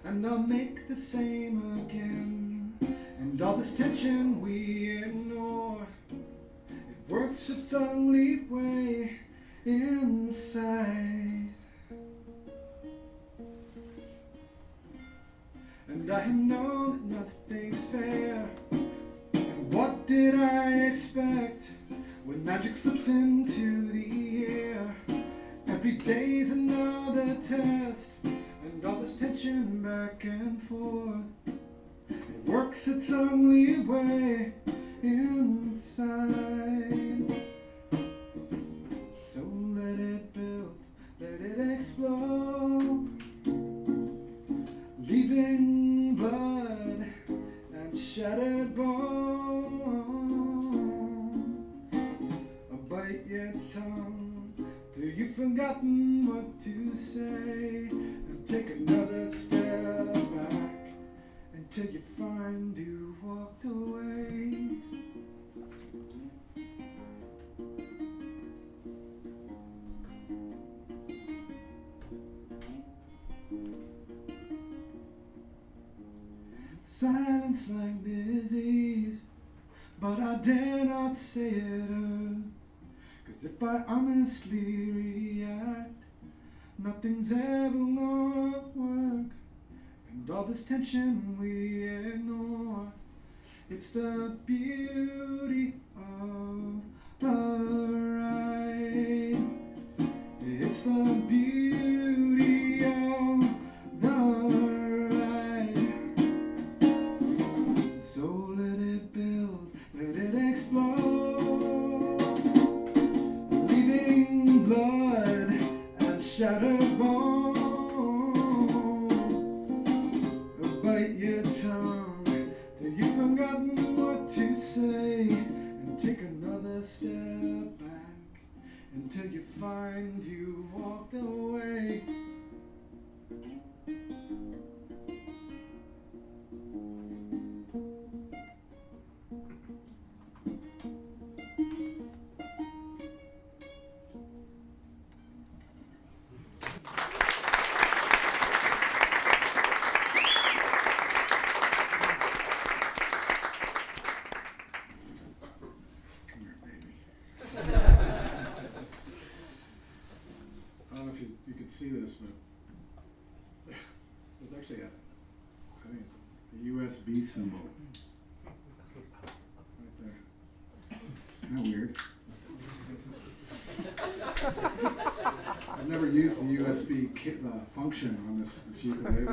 and I'll make the same again. And all this tension we ignore, it works its ugly way inside. And I know that nothing's fair. And what did I expect when magic slips into the air? Every day's another test, and all this tension back and forth, it works its ugly way inside. So let it build, let it explode, leaving blood and shattered bone. Bite your tongue till you've forgotten what to say, and take another step back until you find you walked away. Silence like disease, but I dare not say it hurts. 'Cause if I honestly react, nothing's ever gonna work. And all this tension we ignore, it's the beauty of the ride. It's the beauty of the ride. So let it build, let it explode, leaving blood and shattered bone. Bite your tongue till you've forgotten what to say, and take another step back until you find you walked away. Come here, baby. I don't know if you could see this, but there's actually I think it's a USB symbol right there. Isn't that weird? I've never used the USB function on this ukulele. You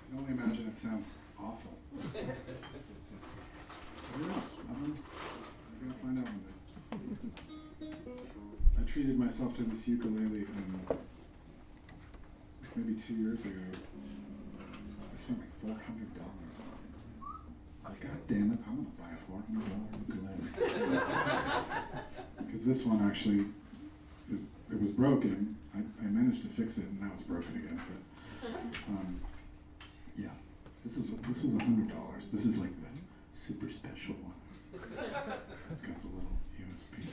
can only imagine it sounds awful. Who knows? I'm gonna find out one day. I treated myself to this ukulele maybe 2 years ago. I spent like $400 on it. Like, God damn it, I'm gonna buy a $400 ukulele. Because this one actually it was broken. I managed to fix it, and now it's broken again. But yeah, this was $100. This is like the super special one. It's got the little USB.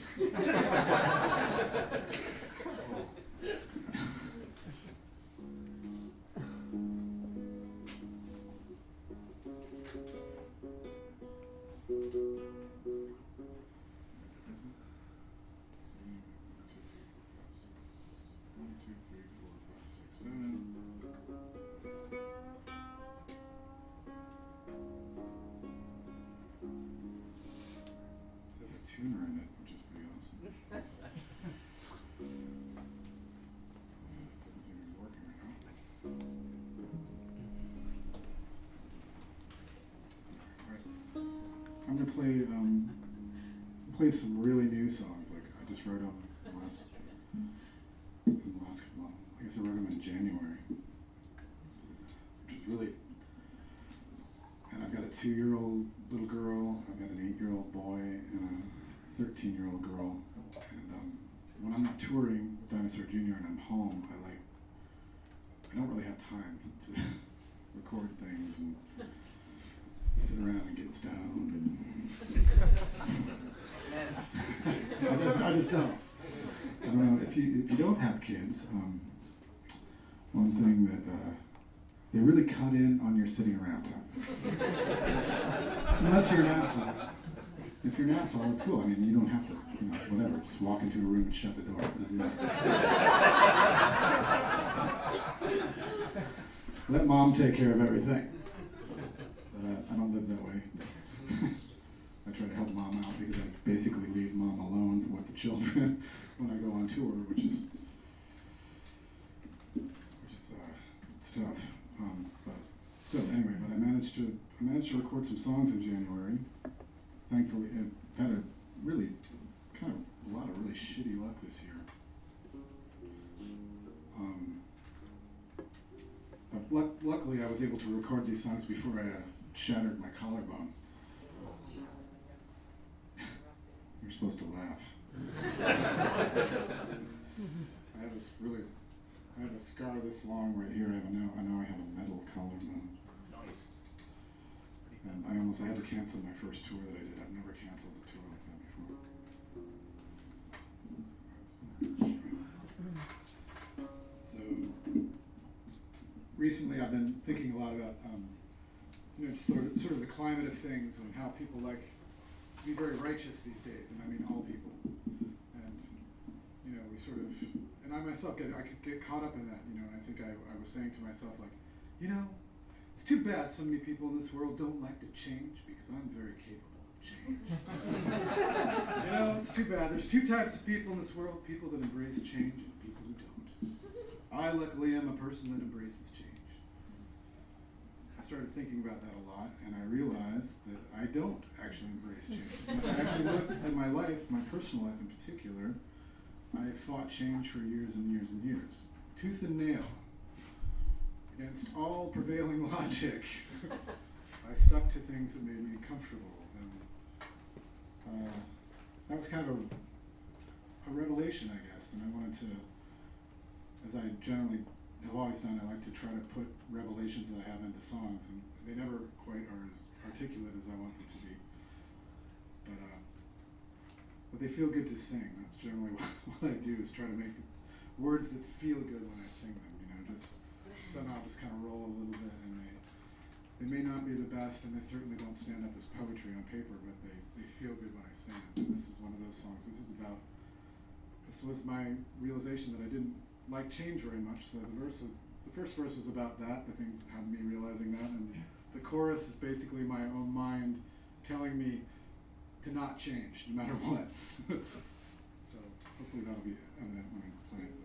Tuner in it, which is pretty awesome. I'm gonna play some really new songs. Like I just wrote them well, I guess I wrote them in January, which is really. And I've got a 2-year-old little girl, I've got an 8-year-old boy, and a 13-year-old girl. And when I'm not touring with Dinosaur Jr. and I'm home, I don't really have time to record things and sit around and get stoned. I just don't. I don't know, if you don't have kids, one thing that they really cut in on your sitting around time. Unless you're an asshole. If you're an asshole, it's cool. I mean, you don't have to, whatever. Just walk into a room and shut the door. It doesn't matter. Let mom take care of everything. But I don't live that way. I try to help mom out because I basically leave mom alone with the children when I go on tour, which is it's tough. But still, anyway, but I managed to record some songs in January. Thankfully, I've had a lot of really shitty luck this year. But luckily, I was able to record these songs before I shattered my collarbone. You're supposed to laugh. I have a scar this long right here. I know I have a metal collarbone. Nice. And I had to cancel my first tour that I did. I've never canceled a tour like that before. So recently I've been thinking a lot about just sort of the climate of things and how people like to be very righteous these days, and I mean all people. And we sort of, and I myself I could get caught up in that, and I think I was saying to myself, like, it's too bad so many people in this world don't like to change because I'm very capable of change. It's too bad. There's two types of people in this world, people that embrace change and people who don't. I luckily am a person that embraces change. I started thinking about that a lot, and I realized that I don't actually embrace change. When I actually looked at my life, my personal life in particular, I fought change for years and years and years, tooth and nail. Against all prevailing logic, I stuck to things that made me comfortable, and that was kind of a revelation, I guess. And I wanted to, as I generally have always done, I like to try to put revelations that I have into songs, and they never quite are as articulate as I want them to be. But they feel good to sing. That's generally what I do, is try to make words that feel good when I sing them. Just somehow just kind of roll a little bit, and they may not be the best, and they certainly don't stand up as poetry on paper, but they feel good when I sing them. And this is one of those songs. This was my realization that I didn't like change very much. So the first verse is about that, the things that had me realizing that, and the chorus is basically my own mind telling me to not change, no matter what. So hopefully that'll be evident when I play it.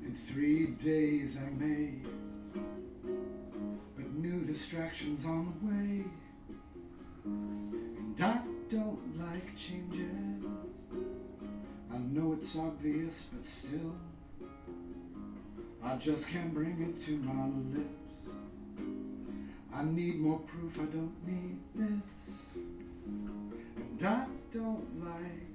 In 3 days I made, but new distractions on the way. And I don't like changes. I know it's obvious, but still, I just can't bring it to my lips. I need more proof, I don't need this. And I don't like